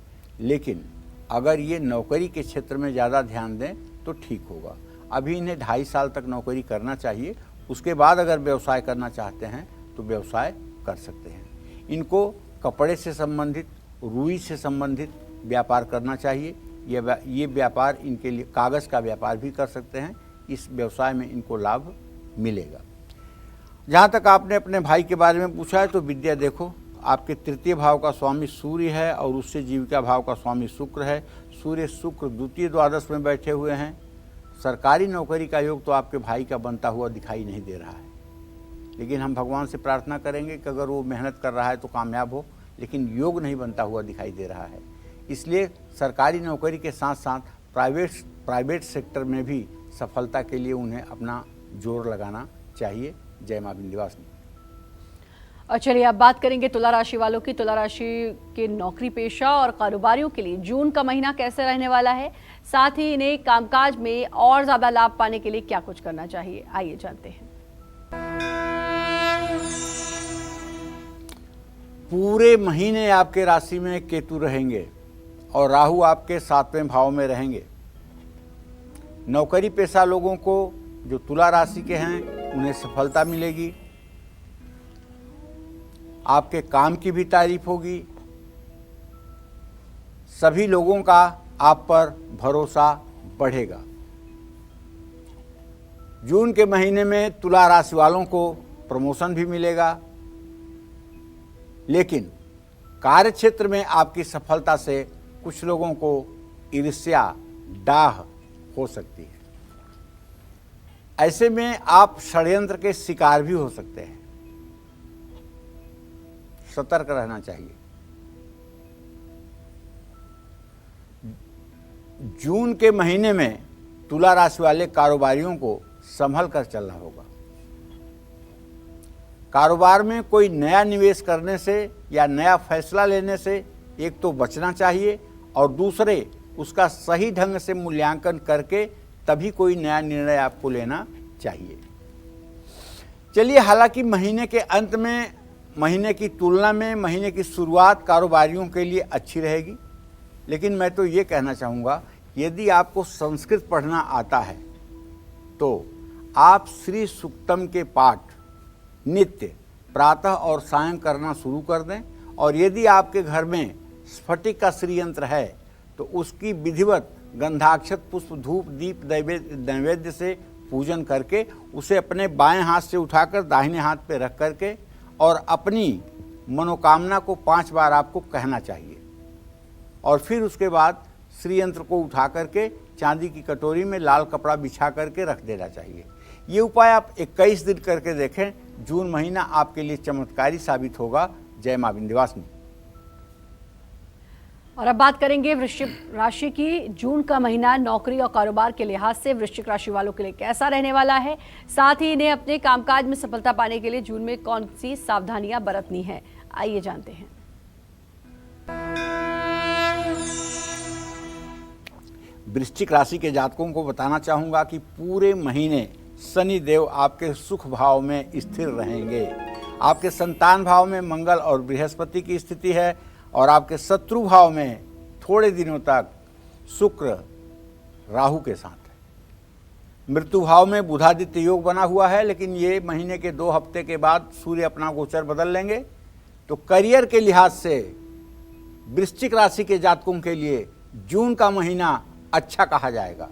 लेकिन अगर ये नौकरी के क्षेत्र में ज़्यादा ध्यान दें तो ठीक होगा। अभी इन्हें 2.5 साल तक नौकरी करना चाहिए, उसके बाद अगर व्यवसाय करना चाहते हैं तो व्यवसाय कर सकते हैं। इनको कपड़े से संबंधित, रुई से संबंधित व्यापार करना चाहिए। ये व्यापार इनके लिए, कागज़ का व्यापार भी कर सकते हैं। इस व्यवसाय में इनको लाभ मिलेगा। जहाँ तक आपने अपने भाई के बारे में पूछा है तो विद्या देखो, आपके तृतीय भाव का स्वामी सूर्य है और उससे जीविका भाव का स्वामी शुक्र है। सूर्य शुक्र द्वितीय द्वादश में बैठे हुए हैं। सरकारी नौकरी का योग तो आपके भाई का बनता हुआ दिखाई नहीं दे रहा है, लेकिन हम भगवान से प्रार्थना करेंगे कि अगर वो मेहनत कर रहा है तो कामयाब हो, लेकिन योग नहीं बनता हुआ दिखाई दे रहा है। इसलिए सरकारी नौकरी के साथ साथ प्राइवेट सेक्टर में भी सफलता के लिए उन्हें अपना जोर लगाना चाहिए। जय मां विंध्यवासिनी। और चलिए अब बात करेंगे तुला राशि वालों की। तुला राशि के नौकरी पेशा और कारोबारियों के लिए जून का महीना कैसे रहने वाला है, साथ ही इन्हें कामकाज में और ज्यादा लाभ पाने के लिए क्या कुछ करना चाहिए, आइए जानते हैं। पूरे महीने आपके राशि में केतु रहेंगे और राहु आपके 7वें भाव में रहेंगे। नौकरी पेशा लोगों को जो तुला राशि के हैं उन्हें सफलता मिलेगी। आपके काम की भी तारीफ होगी। सभी लोगों का आप पर भरोसा बढ़ेगा। जून के महीने में तुला राशि वालों को प्रमोशन भी मिलेगा, लेकिन कार्य क्षेत्र में आपकी सफलता से कुछ लोगों को ईर्ष्या, डाह हो सकती है। ऐसे में आप षड्यंत्र के शिकार भी हो सकते हैं। सतर्क रहना चाहिए। जून के महीने में तुला राशि वाले कारोबारियों को संभल कर चलना होगा। कारोबार में कोई नया निवेश करने से या नया फैसला लेने से एक तो बचना चाहिए और दूसरे उसका सही ढंग से मूल्यांकन करके तभी कोई नया निर्णय आपको लेना चाहिए। चलिए, हालांकि महीने के अंत में महीने की तुलना में महीने की शुरुआत कारोबारियों के लिए अच्छी रहेगी, लेकिन मैं तो ये कहना चाहूँगा, यदि आपको संस्कृत पढ़ना आता है तो आप श्री सूक्तम के पाठ नित्य प्रातः और सायं करना शुरू कर दें। और यदि आपके घर में स्फटिक का श्रीयंत्र है तो उसकी विधिवत गंधाक्षत, पुष्प, धूप, दीप, नैवेद्य से पूजन करके उसे अपने बाएं हाथ से उठाकर दाहिने हाथ पे रख करके और अपनी मनोकामना को 5 बार आपको कहना चाहिए। और फिर उसके बाद श्रीयंत्र को उठा करके चांदी की कटोरी में लाल कपड़ा बिछा करके रख देना चाहिए। ये उपाय आप 21 दिन करके देखें। जून महीना आपके लिए चमत्कारी साबित होगा। जय मां विंध्यवासिनी। और अब बात करेंगे वृश्चिक राशि की। जून का महीना नौकरी और कारोबार के लिहाज से वृश्चिक राशि वालों के लिए कैसा रहने वाला है, साथ ही इन्हें अपने कामकाज में सफलता पाने के लिए जून में कौन सी सावधानियां बरतनी है, आइए जानते हैं। वृश्चिक राशि के जातकों को बताना चाहूँगा कि पूरे महीने शनि देव आपके सुख भाव में स्थिर रहेंगे। आपके संतान भाव में मंगल और बृहस्पति की स्थिति है और आपके शत्रु भाव में थोड़े दिनों तक शुक्र राहु के साथ है। मृत्यु भाव में बुधादित्य योग बना हुआ है, लेकिन ये महीने के 2 हफ्ते के बाद सूर्य अपना गोचर बदल लेंगे। तो करियर के लिहाज से वृश्चिक राशि के जातकों के लिए जून का महीना अच्छा कहा जाएगा।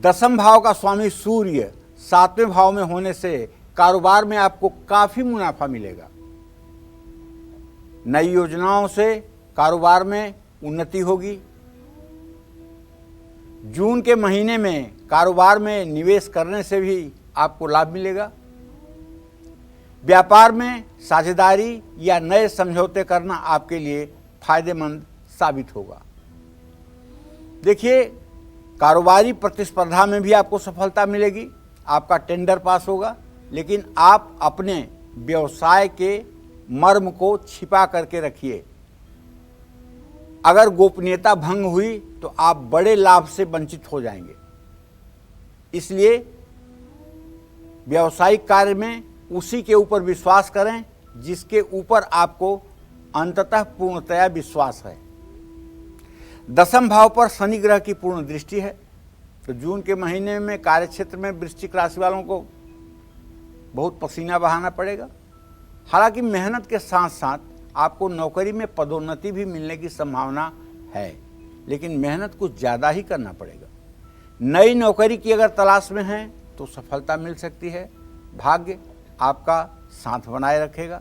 दसम भाव का स्वामी सूर्य 7वें भाव में होने से कारोबार में आपको काफी मुनाफा मिलेगा। नई योजनाओं से कारोबार में उन्नति होगी। जून के महीने में कारोबार में निवेश करने से भी आपको लाभ मिलेगा। व्यापार में साझेदारी या नए समझौते करना आपके लिए फायदेमंद साबित होगा। देखिए, कारोबारी प्रतिस्पर्धा में भी आपको सफलता मिलेगी, आपका टेंडर पास होगा, लेकिन आप अपने व्यवसाय के मर्म को छिपा करके रखिए। अगर गोपनीयता भंग हुई तो आप बड़े लाभ से वंचित हो जाएंगे। इसलिए व्यावसायिक कार्य में उसी के ऊपर विश्वास करें जिसके ऊपर आपको अंततः पूर्णतया विश्वास है। दसम भाव पर शनि ग्रह की पूर्ण दृष्टि है, तो जून के महीने में कार्यक्षेत्र में वृश्चिक राशि वालों को बहुत पसीना बहाना पड़ेगा। हालांकि मेहनत के साथ साथ आपको नौकरी में पदोन्नति भी मिलने की संभावना है, लेकिन मेहनत कुछ ज़्यादा ही करना पड़ेगा। नई नौकरी की अगर तलाश में हैं तो सफलता मिल सकती है। भाग्य आपका साथ बनाए रखेगा।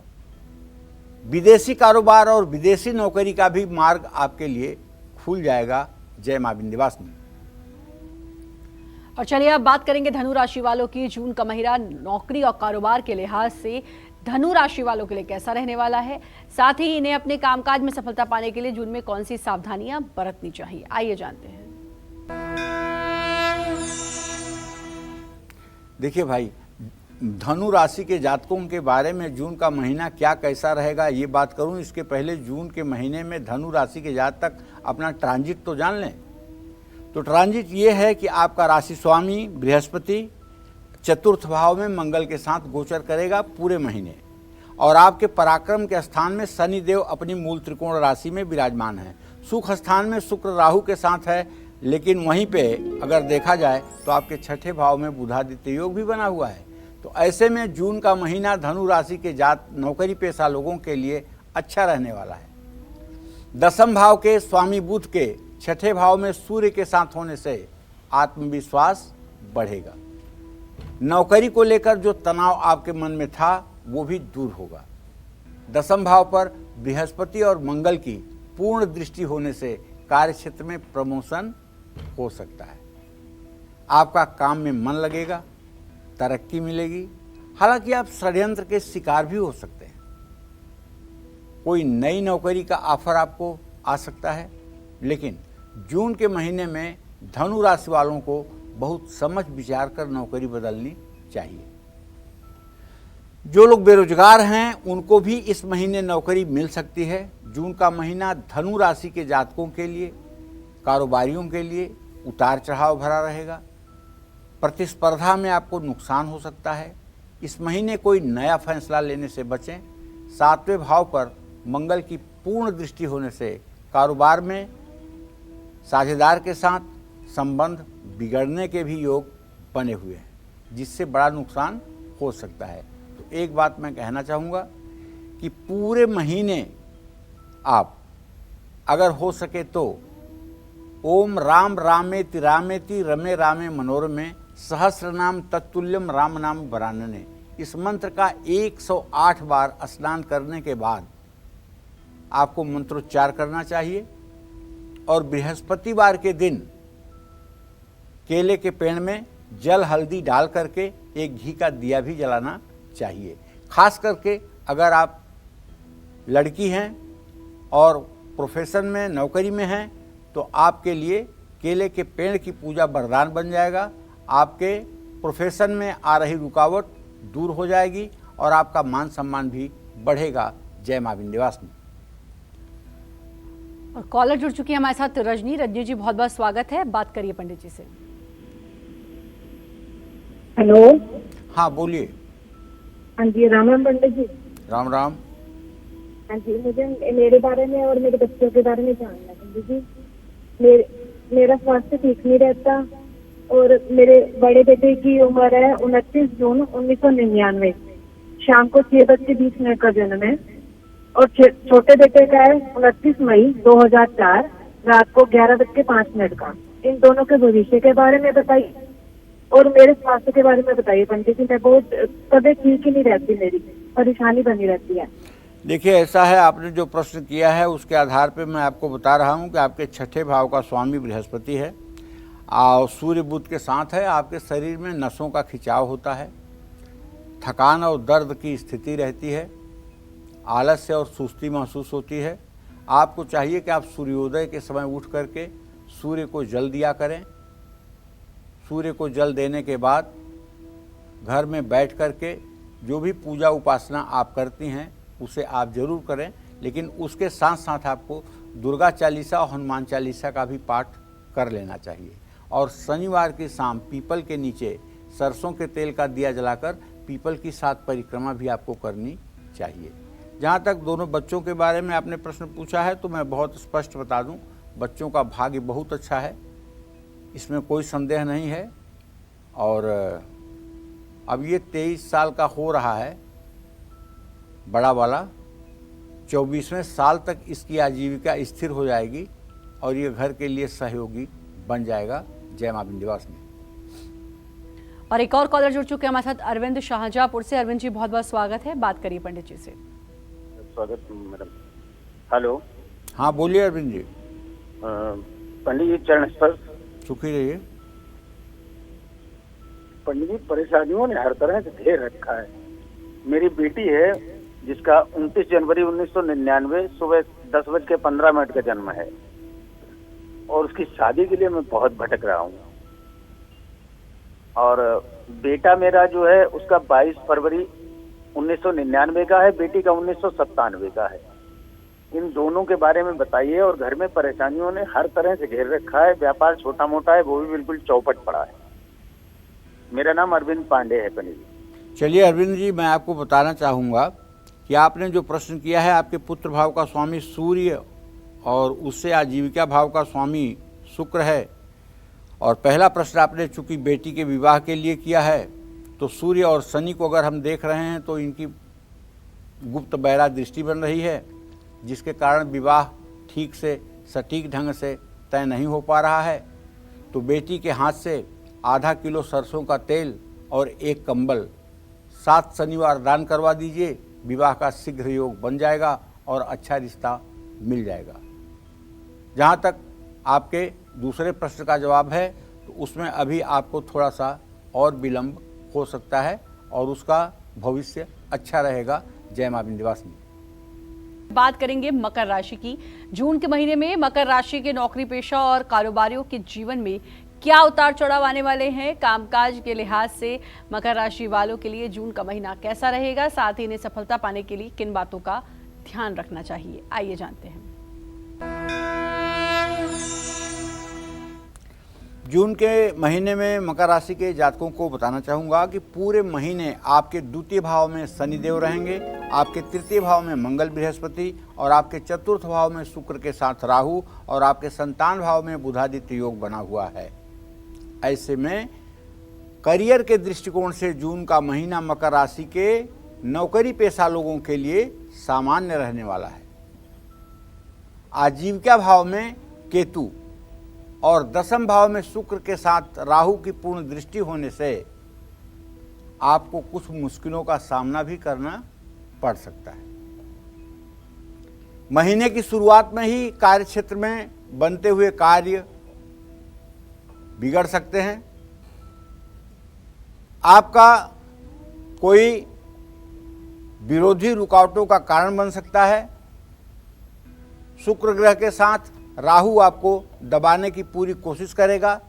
विदेशी कारोबार और विदेशी नौकरी का भी मार्ग आपके लिए खुल जाएगा। जय मां विंध्यवासिनी। और चलिए अब बात करेंगे धनु राशि वालों की। जून का महीना नौकरी और कारोबार के लिहाज से धनु राशि वालों के लिए कैसा रहने वाला है, साथ ही इन्हें अपने कामकाज में सफलता पाने के लिए जून में कौन सी सावधानियां बरतनी चाहिए, आइए जानते हैं। देखिए भाई, धनु राशि के जातकों के बारे में जून का महीना क्या कैसा रहेगा ये बात करूं, इसके पहले जून के महीने में धनु राशि के जातक अपना ट्रांजिट तो जान लें। तो ट्रांजिट ये है कि आपका राशि स्वामी बृहस्पति चतुर्थ भाव में मंगल के साथ गोचर करेगा पूरे महीने, और आपके पराक्रम के स्थान में शनि देव अपनी मूल त्रिकोण राशि में विराजमान है। सुख स्थान में शुक्र राहु के साथ है, लेकिन वहीं पे अगर देखा जाए तो आपके छठे भाव में बुधादित्य योग भी बना हुआ है। तो ऐसे में जून का महीना धनु राशि के जात नौकरी पेशा लोगों के लिए अच्छा रहने वाला है। दसम भाव के स्वामी बुध के छठे भाव में सूर्य के साथ होने से आत्मविश्वास बढ़ेगा। नौकरी को लेकर जो तनाव आपके मन में था वो भी दूर होगा। दसम भाव पर बृहस्पति और मंगल की पूर्ण दृष्टि होने से कार्यक्षेत्र में प्रमोशन हो सकता है। आपका काम में मन लगेगा, तरक्की मिलेगी। हालांकि आप षड्यंत्र के शिकार भी हो सकते हैं। कोई नई नौकरी का ऑफर आपको आ सकता है, लेकिन जून के महीने में धनु राशि वालों को बहुत समझ विचार कर नौकरी बदलनी चाहिए। जो लोग बेरोजगार हैं उनको भी इस महीने नौकरी मिल सकती है। जून का महीना धनु राशि के जातकों के लिए, कारोबारियों के लिए उतार चढ़ाव भरा रहेगा। प्रतिस्पर्धा में आपको नुकसान हो सकता है। इस महीने कोई नया फैसला लेने से बचें। सातवें भाव पर मंगल की पूर्ण दृष्टि होने से कारोबार में साझेदार के साथ संबंध बिगड़ने के भी योग बने हुए हैं, जिससे बड़ा नुकसान हो सकता है। तो एक बात मैं कहना चाहूँगा कि पूरे महीने आप अगर हो सके तो ओम राम रामेति रामेति रमे रामे मनोरमे सहस्र नाम तत्तुल्यम राम नाम वरानने, इस मंत्र का 108 बार स्नान करने के बाद आपको मंत्रोच्चार करना चाहिए। और बृहस्पतिवार के दिन केले के पेड़ में जल हल्दी डाल करके एक घी का दिया भी जलाना चाहिए। खास करके अगर आप लड़की हैं और प्रोफेशन में नौकरी में हैं तो आपके लिए केले के पेड़ की पूजा वरदान बन जाएगा। आपके प्रोफेशन में आ रही रुकावट दूर हो जाएगी और आपका मान सम्मान भी बढ़ेगा। जय मां विंध्यवासिनी। और कॉलर जुड़ चुकी है हमारे साथ रजनी। रजनी जी बहुत बहुत स्वागत है, बात करिए पंडित जी से। हेलो। हाँ बोलिए। हाँ जी, राम राम पंडित जी। राम राम। हाँ जी, मुझे मेरे बारे में और मेरे बच्चों के बारे में जानना है पंडित जी। मेरा स्वास्थ्य ठीक नहीं रहता और मेरे बड़े बेटे की उम्र है 29 जून 1999, शाम को 6:20 का जन्म है, और छोटे बेटे का है 29 मई 2004, रात को 11:05 का। इन दोनों के भविष्य के बारे में बताइए। और मेरे स्वास्थ्य के बारे में बताइए पंडित जी। मैं बहुत तबीयत ठीक ही नहीं रहती, मेरी परेशानी बनी रहती है। देखिए, ऐसा है, आपने जो प्रश्न किया है उसके आधार पे मैं आपको बता रहा हूँ कि आपके छठे भाव का स्वामी बृहस्पति है और सूर्य बुध के साथ है। आपके शरीर में नसों का खिंचाव होता है, थकान और दर्द की स्थिति रहती है, आलस्य और सुस्ती महसूस होती है। आपको चाहिए कि आप सूर्योदय के समय उठ करके सूर्य को जल दिया करें। सूर्य को जल देने के बाद घर में बैठ करके जो भी पूजा उपासना आप करती हैं उसे आप जरूर करें, लेकिन उसके साथ साथ आपको दुर्गा चालीसा और हनुमान चालीसा का भी पाठ कर लेना चाहिए। और शनिवार की शाम पीपल के नीचे सरसों के तेल का दिया जलाकर पीपल की 7 परिक्रमा भी आपको करनी चाहिए। जहाँ तक दोनों बच्चों के बारे में आपने प्रश्न पूछा है तो मैं बहुत स्पष्ट बता दूं, बच्चों का भाग्य बहुत अच्छा है, इसमें कोई संदेह नहीं है। और अब ये 23 साल का हो रहा है बड़ा वाला, 24वें साल तक इसकी आजीविका स्थिर हो जाएगी और ये घर के लिए सहयोगी बन जाएगा। जय मां विंध्यवासिनी। और एक और कॉलर जुड़ चुके हैं हमारे साथ, अरविंद शाहजहाँपुर से। अरविंद जी, बहुत बहुत स्वागत है, बात करिए पंडित जी से। स्वागत मैडम। हेलो। हाँ बोलिए अरविंद जी। पंडित जी चरण स्पर्श। सुखी रहिए। पंडित जी, परेशानियों ने हर तरह से घेर रखा है। मेरी बेटी है जिसका 29 जनवरी 1999 सुबह 10:15 का जन्म है और उसकी शादी के लिए मैं बहुत भटक रहा हूँ। और बेटा मेरा जो है उसका 22 फरवरी 1999 का है, बेटी का 1997 का है। इन दोनों के बारे में बताइए। और घर में परेशानियों ने हर तरह से घेर रखा है। व्यापार छोटा मोटा है, वो भी बिल्कुल चौपट पड़ा है। मेरा नाम अरविंद पांडे है पंडित जी। चलिए अरविंद जी, मैं आपको बताना चाहूँगा कि आपने जो प्रश्न किया है, आपके पुत्र भाव का स्वामी सूर्य और उससे आजीविका भाव का स्वामी शुक्र है। और पहला प्रश्न आपने चूंकि बेटी के विवाह के लिए किया है, तो सूर्य और शनि को अगर हम देख रहे हैं तो इनकी गुप्त बैरा दृष्टि बन रही है, जिसके कारण विवाह ठीक से सटीक ढंग से तय नहीं हो पा रहा है। तो बेटी के हाथ से आधा किलो सरसों का तेल और 1 कंबल 7 शनिवार दान करवा दीजिए। विवाह का शीघ्र योग बन जाएगा और अच्छा रिश्ता मिल जाएगा। जहाँ तक आपके दूसरे प्रश्न का जवाब है, तो उसमें अभी आपको थोड़ा सा और विलंब हो सकता है और उसका भविष्य अच्छा रहेगा। जय मां विंध्यवासिनी। बात करेंगे मकर राशि की। जून के महीने में मकर राशि के नौकरी पेशा और कारोबारियों के जीवन में क्या उतार चढ़ाव आने वाले हैं, कामकाज के लिहाज से मकर राशि वालों के लिए जून का महीना कैसा रहेगा, साथ ही इन्हें सफलता पाने के लिए किन बातों का ध्यान रखना चाहिए, आइए जानते हैं। जून के महीने में मकर राशि के जातकों को बताना चाहूँगा कि पूरे महीने आपके द्वितीय भाव में शनिदेव रहेंगे, आपके तृतीय भाव में मंगल बृहस्पति और आपके चतुर्थ भाव में शुक्र के साथ राहु और आपके संतान भाव में बुधादित्य योग बना हुआ है। ऐसे में करियर के दृष्टिकोण से जून का महीना मकर राशि के नौकरी पेशा लोगों के लिए सामान्य रहने वाला है। आजीविका भाव में केतु और दशम भाव में शुक्र के साथ राहु की पूर्ण दृष्टि होने से आपको कुछ मुश्किलों का सामना भी करना पड़ सकता है। महीने की शुरुआत में ही कार्य क्षेत्र में बनते हुए कार्य बिगड़ सकते हैं। आपका कोई विरोधी रुकावटों का कारण बन सकता है। शुक्र ग्रह के साथ राहु आपको दबाने की पूरी कोशिश करेगा।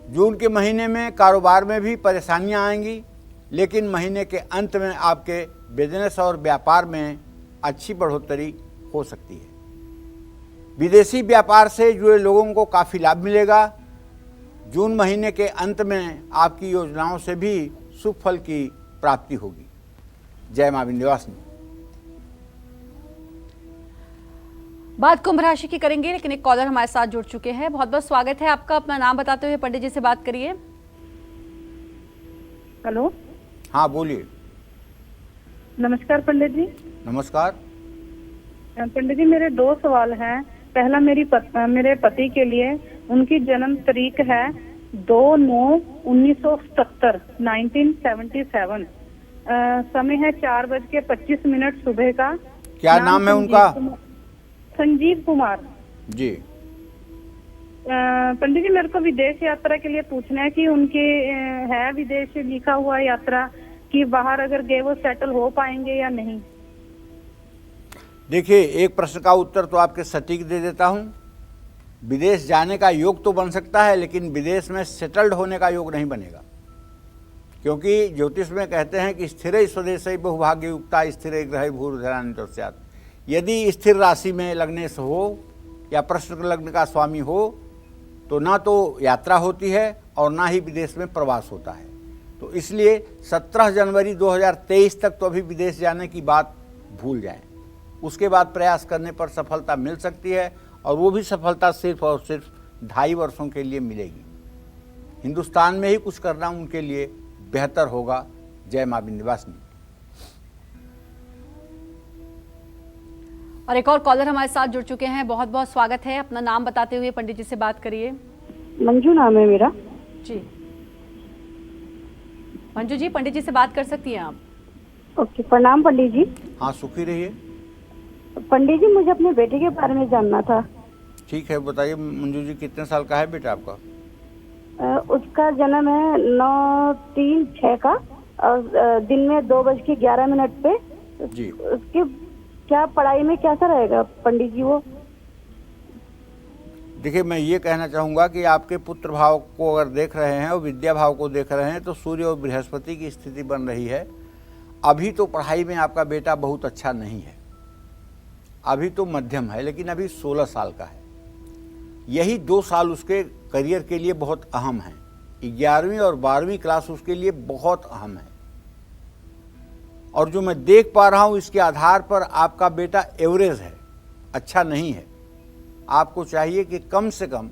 जून के महीने में कारोबार में भी परेशानियां आएंगी, लेकिन महीने के अंत में आपके बिजनेस और व्यापार में अच्छी बढ़ोतरी हो सकती है। विदेशी व्यापार से जुड़े लोगों को काफ़ी लाभ मिलेगा। जून महीने के अंत में आपकी योजनाओं से भी शुभ फल की प्राप्ति होगी। जय मां विंध्यवासिनी। बात कुंभ राशि की करेंगे, लेकिन एक कॉलर हमारे साथ जुड़ चुके हैं। बहुत बहुत स्वागत है आपका। अपना नाम बताते हुए पंडित जी से बात करिए। हेलो। हाँ बोलिए। नमस्कार पंडित जी। नमस्कार। पंडित जी, मेरे 2 सवाल हैं। पहला मेरे पति के लिए, उनकी जन्म तारीख है 2/9/1970 1977। समय है 4:25 सुबह का। क्या नाम है उनका? संजीव कुमार जी। पंडित जी, मेरे को विदेश यात्रा के लिए पूछना है कि उनके है विदेश लिखा हुआ यात्रा कि बाहर अगर गए वो सेटल हो पाएंगे या नहीं। देखिए, एक प्रश्न का उत्तर तो आपके सटीक दे देता हूं। विदेश जाने का योग तो बन सकता है, लेकिन विदेश में सेटल्ड होने का योग नहीं बनेगा, क्योंकि ज्योतिष में कहते हैं कि स्थिर स्वदेश बहुभाग्य युक्ता स्थिर ग्रह भूर्धरान्वितस्यात्। यदि स्थिर राशि में लग्न से हो या प्रश्न लग्न का स्वामी हो तो ना तो यात्रा होती है और ना ही विदेश में प्रवास होता है। तो इसलिए 17 जनवरी 2023 तक तो अभी विदेश जाने की बात भूल जाएं। उसके बाद प्रयास करने पर सफलता मिल सकती है, और वो भी सफलता सिर्फ और सिर्फ 2.5 वर्षों के लिए मिलेगी। हिंदुस्तान में ही कुछ करना उनके लिए बेहतर होगा। जय मां विंध्यवासिनी। और एक और कॉलर हमारे साथ जुड़ चुके हैं, बहुत बहुत स्वागत है। अपना नाम बताते हुए पंडित जी से बात करिए। मंजू नाम है मेरा। जी मंजू जी, पंडित जी से बात कर सकती हैं आप। ओके, प्रणाम पंडित जी। हाँ, सुखी रहिए। पंडित जी, मुझे अपने बेटे के बारे में जानना था। ठीक है, बताइए मंजू जी, कितने साल का है बेटा आपका? उसका जन्म है 9/3/6 का, और दिन में 2:11 पे। जी। उसके क्या पढ़ाई में कैसा रहेगा पंडित जी वो? देखिए, मैं ये कहना चाहूँगा कि आपके पुत्र भाव को अगर देख रहे हैं और विद्या भाव को देख रहे हैं तो सूर्य और बृहस्पति की स्थिति बन रही है। अभी तो पढ़ाई में आपका बेटा बहुत अच्छा नहीं है, अभी तो मध्यम है, लेकिन अभी 16 साल का है। यही 2 साल उसके करियर के लिए बहुत अहम है। 11वीं और 12वीं क्लास उसके लिए बहुत अहम है, और जो मैं देख पा रहा हूँ इसके आधार पर आपका बेटा एवरेज है, अच्छा नहीं है। आपको चाहिए कि कम से कम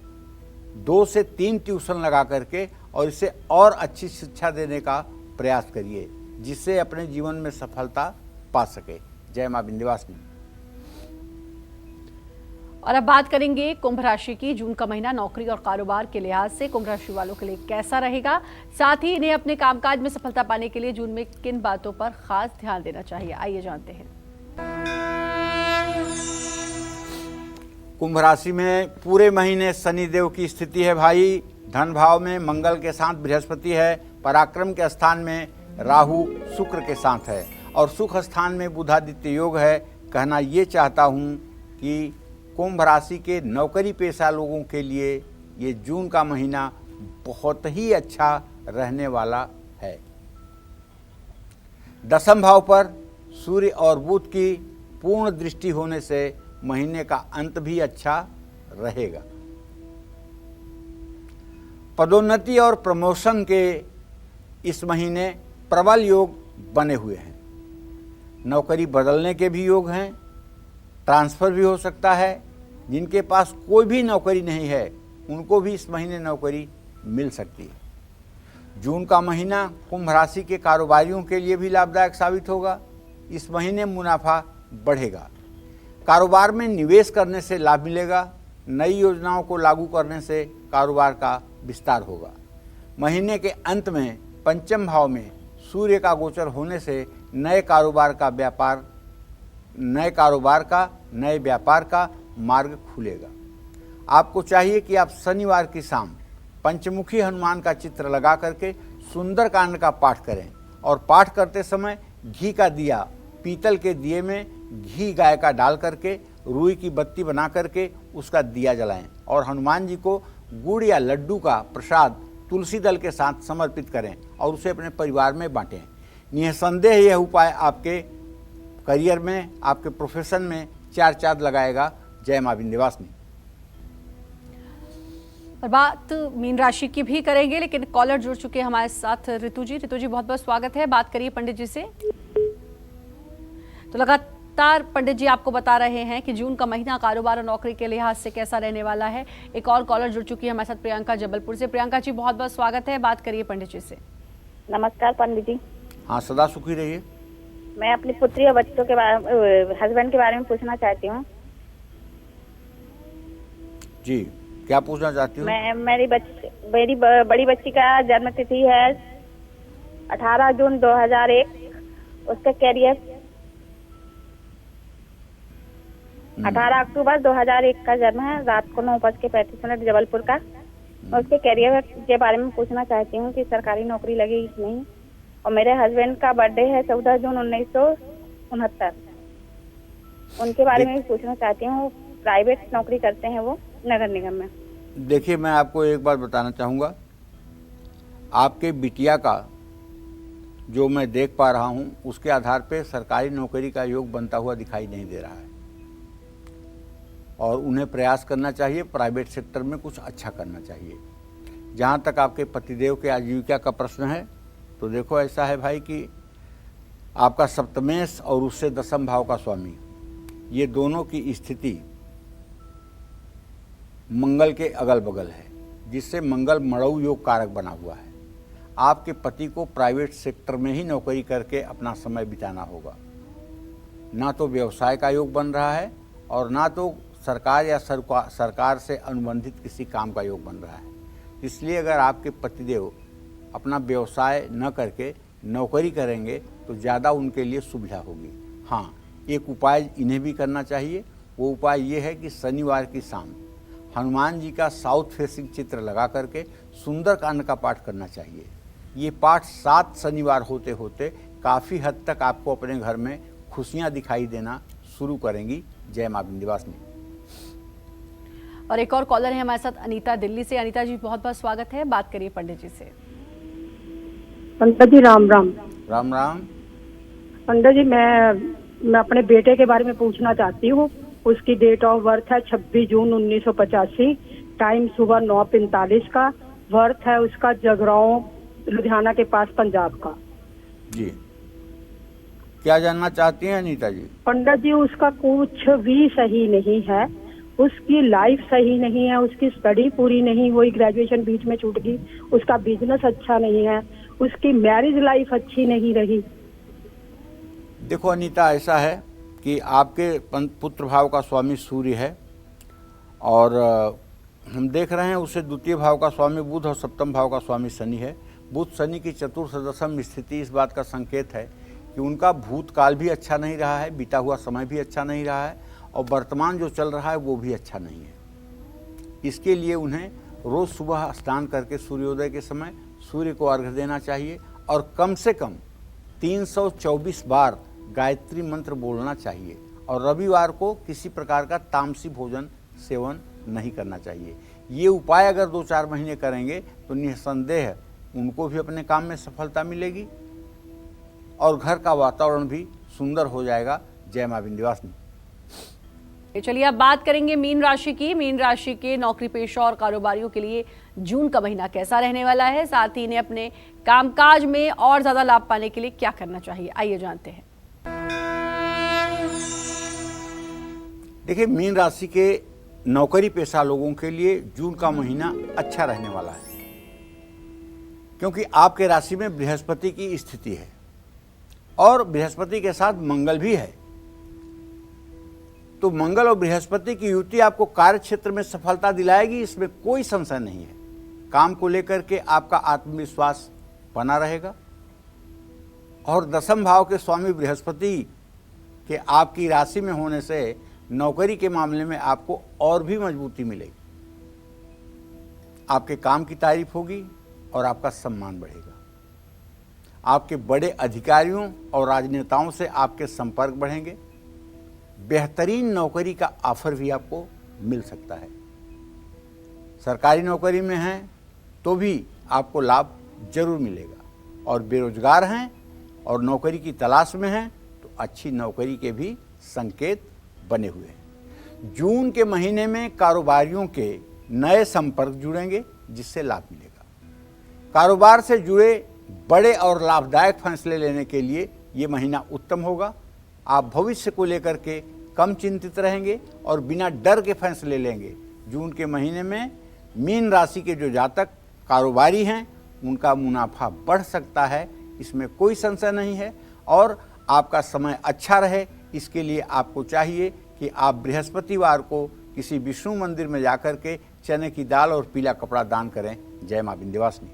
2 से 3 ट्यूशन लगा करके और इसे और अच्छी शिक्षा देने का प्रयास करिए, जिससे अपने जीवन में सफलता पा सके। जय मां विंध्यवासिनी। और अब बात करेंगे कुंभ राशि की। जून का महीना नौकरी और कारोबार के लिहाज से कुंभ राशि वालों के लिए कैसा रहेगा, साथ ही इन्हें अपने कामकाज में सफलता पाने के लिए जून में किन बातों पर खास ध्यान देना चाहिए, आइए जानते हैं। कुंभ राशि में पूरे महीने शनिदेव की स्थिति है भाई। धन भाव में मंगल के साथ बृहस्पति है, पराक्रम के स्थान में राहु शुक्र के साथ है, और सुख स्थान में बुधादित्य योग है। कहना ये चाहता हूँ कि कुंभ राशि के नौकरी पेशा लोगों के लिए ये जून का महीना बहुत ही अच्छा रहने वाला है। दशम भाव पर सूर्य और बुध की पूर्ण दृष्टि होने से महीने का अंत भी अच्छा रहेगा। पदोन्नति और प्रमोशन के इस महीने प्रबल योग बने हुए हैं। नौकरी बदलने के भी योग हैं, ट्रांसफ़र भी हो सकता है। जिनके पास कोई भी नौकरी नहीं है उनको भी इस महीने नौकरी मिल सकती है। जून का महीना कुंभ राशि के कारोबारियों के लिए भी लाभदायक साबित होगा। इस महीने मुनाफा बढ़ेगा। कारोबार में निवेश करने से लाभ मिलेगा। नई योजनाओं को लागू करने से कारोबार का विस्तार होगा। महीने के अंत में पंचम भाव में सूर्य का गोचर होने से नए कारोबार का नए व्यापार का मार्ग खुलेगा। आपको चाहिए कि आप शनिवार की शाम पंचमुखी हनुमान का चित्र लगा करके सुंदरकांड का पाठ करें, और पाठ करते समय घी का दिया पीतल के दिए में घी गाय का डाल करके रुई की बत्ती बना करके उसका दिया जलाएं, और हनुमान जी को गुड़ या लड्डू का प्रसाद तुलसी दल के साथ समर्पित करें और उसे अपने परिवार में बांटें। निसंदेह यह उपाय आपके करियर में, आपके प्रोफेशन में चार चांद लगाएगा। जय मां विंध्यवासिनी। और बात मीन राशि की भी करेंगे, लेकिन कॉलर जुड़ चुके हैं हमारे साथ। ऋतु जी बहुत बहुत स्वागत है, बात करिए पंडित जी से। तो लगातार पंडित जी आपको बता रहे हैं कि जून का महीना कारोबार और नौकरी के लिहाज से कैसा रहने वाला है। एक और कॉलर जुड़ चुकी है हमारे साथ, प्रियंका जबलपुर से। प्रियंका जी बहुत बहुत स्वागत है, बात करिए पंडित जी से। नमस्कार पंडित जी। हाँ, सदा सुखी रहिए। मैं अपनी पुत्री और बच्चों के बारे हस्बैंड के बारे में पूछना चाहती हूँ। जी, क्या पूछना चाहती हूँ? मेरी बड़ी बच्ची का जन्म तिथि है 18 जून 2001। उसका कैरियर 18 अक्टूबर 2001 का जन्म है, रात को 9:35 जबलपुर का। मैं उसके कैरियर के बारे में पूछना चाहती हूँ कि सरकारी नौकरी लगेगी कि नहीं। और मेरे हस्बैंड का बर्थडे है 14 जून 1969। उनके बारे में भी पूछना चाहती हूँ, प्राइवेट नौकरी करते हैं वो नगर निगम में। देखिए, मैं आपको एक बात बताना चाहूँगा, आपके बिटिया का जो मैं देख पा रहा हूँ उसके आधार पे सरकारी नौकरी का योग बनता हुआ दिखाई नहीं दे रहा है, और उन्हें प्रयास करना चाहिए, प्राइवेट सेक्टर में कुछ अच्छा करना चाहिए। जहाँ तक आपके पतिदेव के आजीविका का प्रश्न है, तो देखो ऐसा है भाई कि आपका सप्तमेश और उससे दशम भाव का स्वामी, ये दोनों की स्थिति मंगल के अगल बगल है, जिससे मंगल मड़ऊ योग कारक बना हुआ है। आपके पति को प्राइवेट सेक्टर में ही नौकरी करके अपना समय बिताना होगा। ना तो व्यवसाय का योग बन रहा है और ना तो सरकार या सरकार से अनुबंधित किसी काम का योग बन रहा है। इसलिए अगर आपके पतिदेव अपना व्यवसाय न करके नौकरी करेंगे तो ज़्यादा उनके लिए सुविधा होगी। हाँ, एक उपाय इन्हें भी करना चाहिए। वो उपाय ये है कि शनिवार की शाम हनुमान जी का साउथ फेसिंग चित्र लगा करके सुंदरकांड का पाठ करना चाहिए। ये पाठ 7 शनिवार होते होते काफ़ी हद तक आपको अपने घर में खुशियाँ दिखाई देना शुरू करेंगी। जय मां विंध्यवासिनी। और एक और कॉलर है हमारे साथ, अनीता दिल्ली से। अनीता जी, बहुत बहुत स्वागत है, बात करिए पंडित जी से। पंडित जी राम राम। राम राम। पंडित जी, मैं अपने बेटे के बारे में पूछना चाहती हूँ। उसकी डेट ऑफ बर्थ है 26 जून 1985, टाइम सुबह 9:45 का, बर्थ है उसका जगरांव लुधियाना के पास पंजाब का। जी, क्या जानना चाहती हैं अनीता जी? पंडित जी, उसका कुछ भी सही नहीं है, उसकी लाइफ सही नहीं है, उसकी स्टडी पूरी नहीं हुई, ग्रेजुएशन बीच में छूट गई, उसका बिजनेस अच्छा नहीं है, उसकी मैरिज लाइफ अच्छी नहीं रही। देखो अनीता, ऐसा है कि आपके पुत्र भाव का स्वामी सूर्य है, और हम देख रहे हैं उसे द्वितीय भाव का स्वामी बुध और सप्तम भाव का स्वामी शनि है। बुध शनि की चतुर्थ दशम स्थिति इस बात का संकेत है कि उनका भूतकाल भी अच्छा नहीं रहा है, बीता हुआ समय भी अच्छा नहीं रहा है, और वर्तमान जो चल रहा है वो भी अच्छा नहीं है। इसके लिए उन्हें रोज़ सुबह स्नान करके सूर्योदय के समय सूर्य को अर्घ्य देना चाहिए, और कम से कम 324 बार गायत्री मंत्र बोलना चाहिए, और रविवार को किसी प्रकार का तामसी भोजन सेवन नहीं करना चाहिए। ये उपाय अगर 2-4 महीने करेंगे तो निसंदेह उनको भी अपने काम में सफलता मिलेगी, और घर का वातावरण भी सुंदर हो जाएगा। जय मां विंध्यवासिनी। चलिए अब बात करेंगे मीन राशि की। मीन राशि के नौकरी पेशा और कारोबारियों के लिए जून का महीना कैसा रहने वाला है, साथ ही इन्हें अपने कामकाज में और ज्यादा लाभ पाने के लिए क्या करना चाहिए, आइए जानते हैं। देखिए, मीन राशि के नौकरी पेशा लोगों के लिए जून का महीना अच्छा रहने वाला है, क्योंकि आपके राशि में बृहस्पति की स्थिति है, और बृहस्पति के साथ मंगल भी है। तो मंगल और बृहस्पति की युति आपको कार्य क्षेत्र में सफलता दिलाएगी, इसमें कोई संशय नहीं है। काम को लेकर के आपका आत्मविश्वास बना रहेगा, और दशम भाव के स्वामी बृहस्पति के आपकी राशि में होने से नौकरी के मामले में आपको और भी मजबूती मिलेगी। आपके काम की तारीफ होगी और आपका सम्मान बढ़ेगा। आपके बड़े अधिकारियों और राजनेताओं से आपके संपर्क बढ़ेंगे। बेहतरीन नौकरी का ऑफर भी आपको मिल सकता है। सरकारी नौकरी में हैं तो भी आपको लाभ जरूर मिलेगा, और बेरोजगार हैं और नौकरी की तलाश में हैं तो अच्छी नौकरी के भी संकेत बने हुए हैं। जून के महीने में कारोबारियों के नए संपर्क जुड़ेंगे, जिससे लाभ मिलेगा। कारोबार से जुड़े बड़े और लाभदायक फैसले लेने के लिए ये महीना उत्तम होगा। आप भविष्य को लेकर के कम चिंतित रहेंगे और बिना डर के फैसले लेंगे। जून के महीने में मीन राशि के जो जातक कारोबारी हैं उनका मुनाफा बढ़ सकता है, इसमें कोई संशय नहीं है। और आपका समय अच्छा रहे, इसके लिए आपको चाहिए कि आप बृहस्पतिवार को किसी विष्णु मंदिर में जाकर के चने की दाल और पीला कपड़ा दान करें। जय मां विंध्यवासिनी।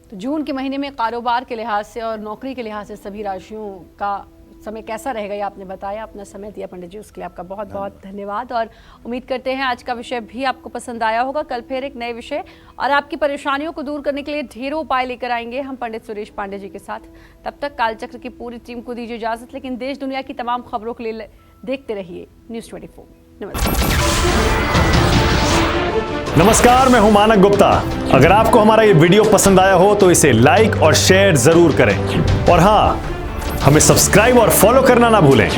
तो जून के महीने में कारोबार के लिहाज से और नौकरी के लिहाज से सभी राशियों का समय कैसा रहेगा ये आपने बताया, अपना समय दिया पंडित जी, उसके लिए आपका बहुत बहुत धन्यवाद। और उम्मीद करते हैं आज का विषय भी आपको पसंद आया होगा। कल फिर एक नए विषय और आपकी परेशानियों को दूर करने के लिए ढेरों उपाय लेकर आएंगे हम पंडित सुरेश पांडे जी के साथ। तब तक कालचक्र की पूरी टीम को दीजिए इजाजत, लेकिन देश दुनिया की तमाम खबरों के लिए देखते रहिए न्यूज़ 24। नमस्कार, मैं हूं मानक गुप्ता। अगर आपको हमारा ये वीडियो पसंद आया हो तो इसे लाइक और शेयर जरूर करें, और हाँ, हमें सब्सक्राइब और फॉलो करना ना भूलें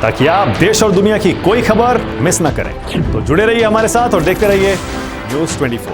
ताकि आप देश और दुनिया की कोई खबर मिस ना करें। तो जुड़े रहिए हमारे साथ और देखते रहिए न्यूज़ 24।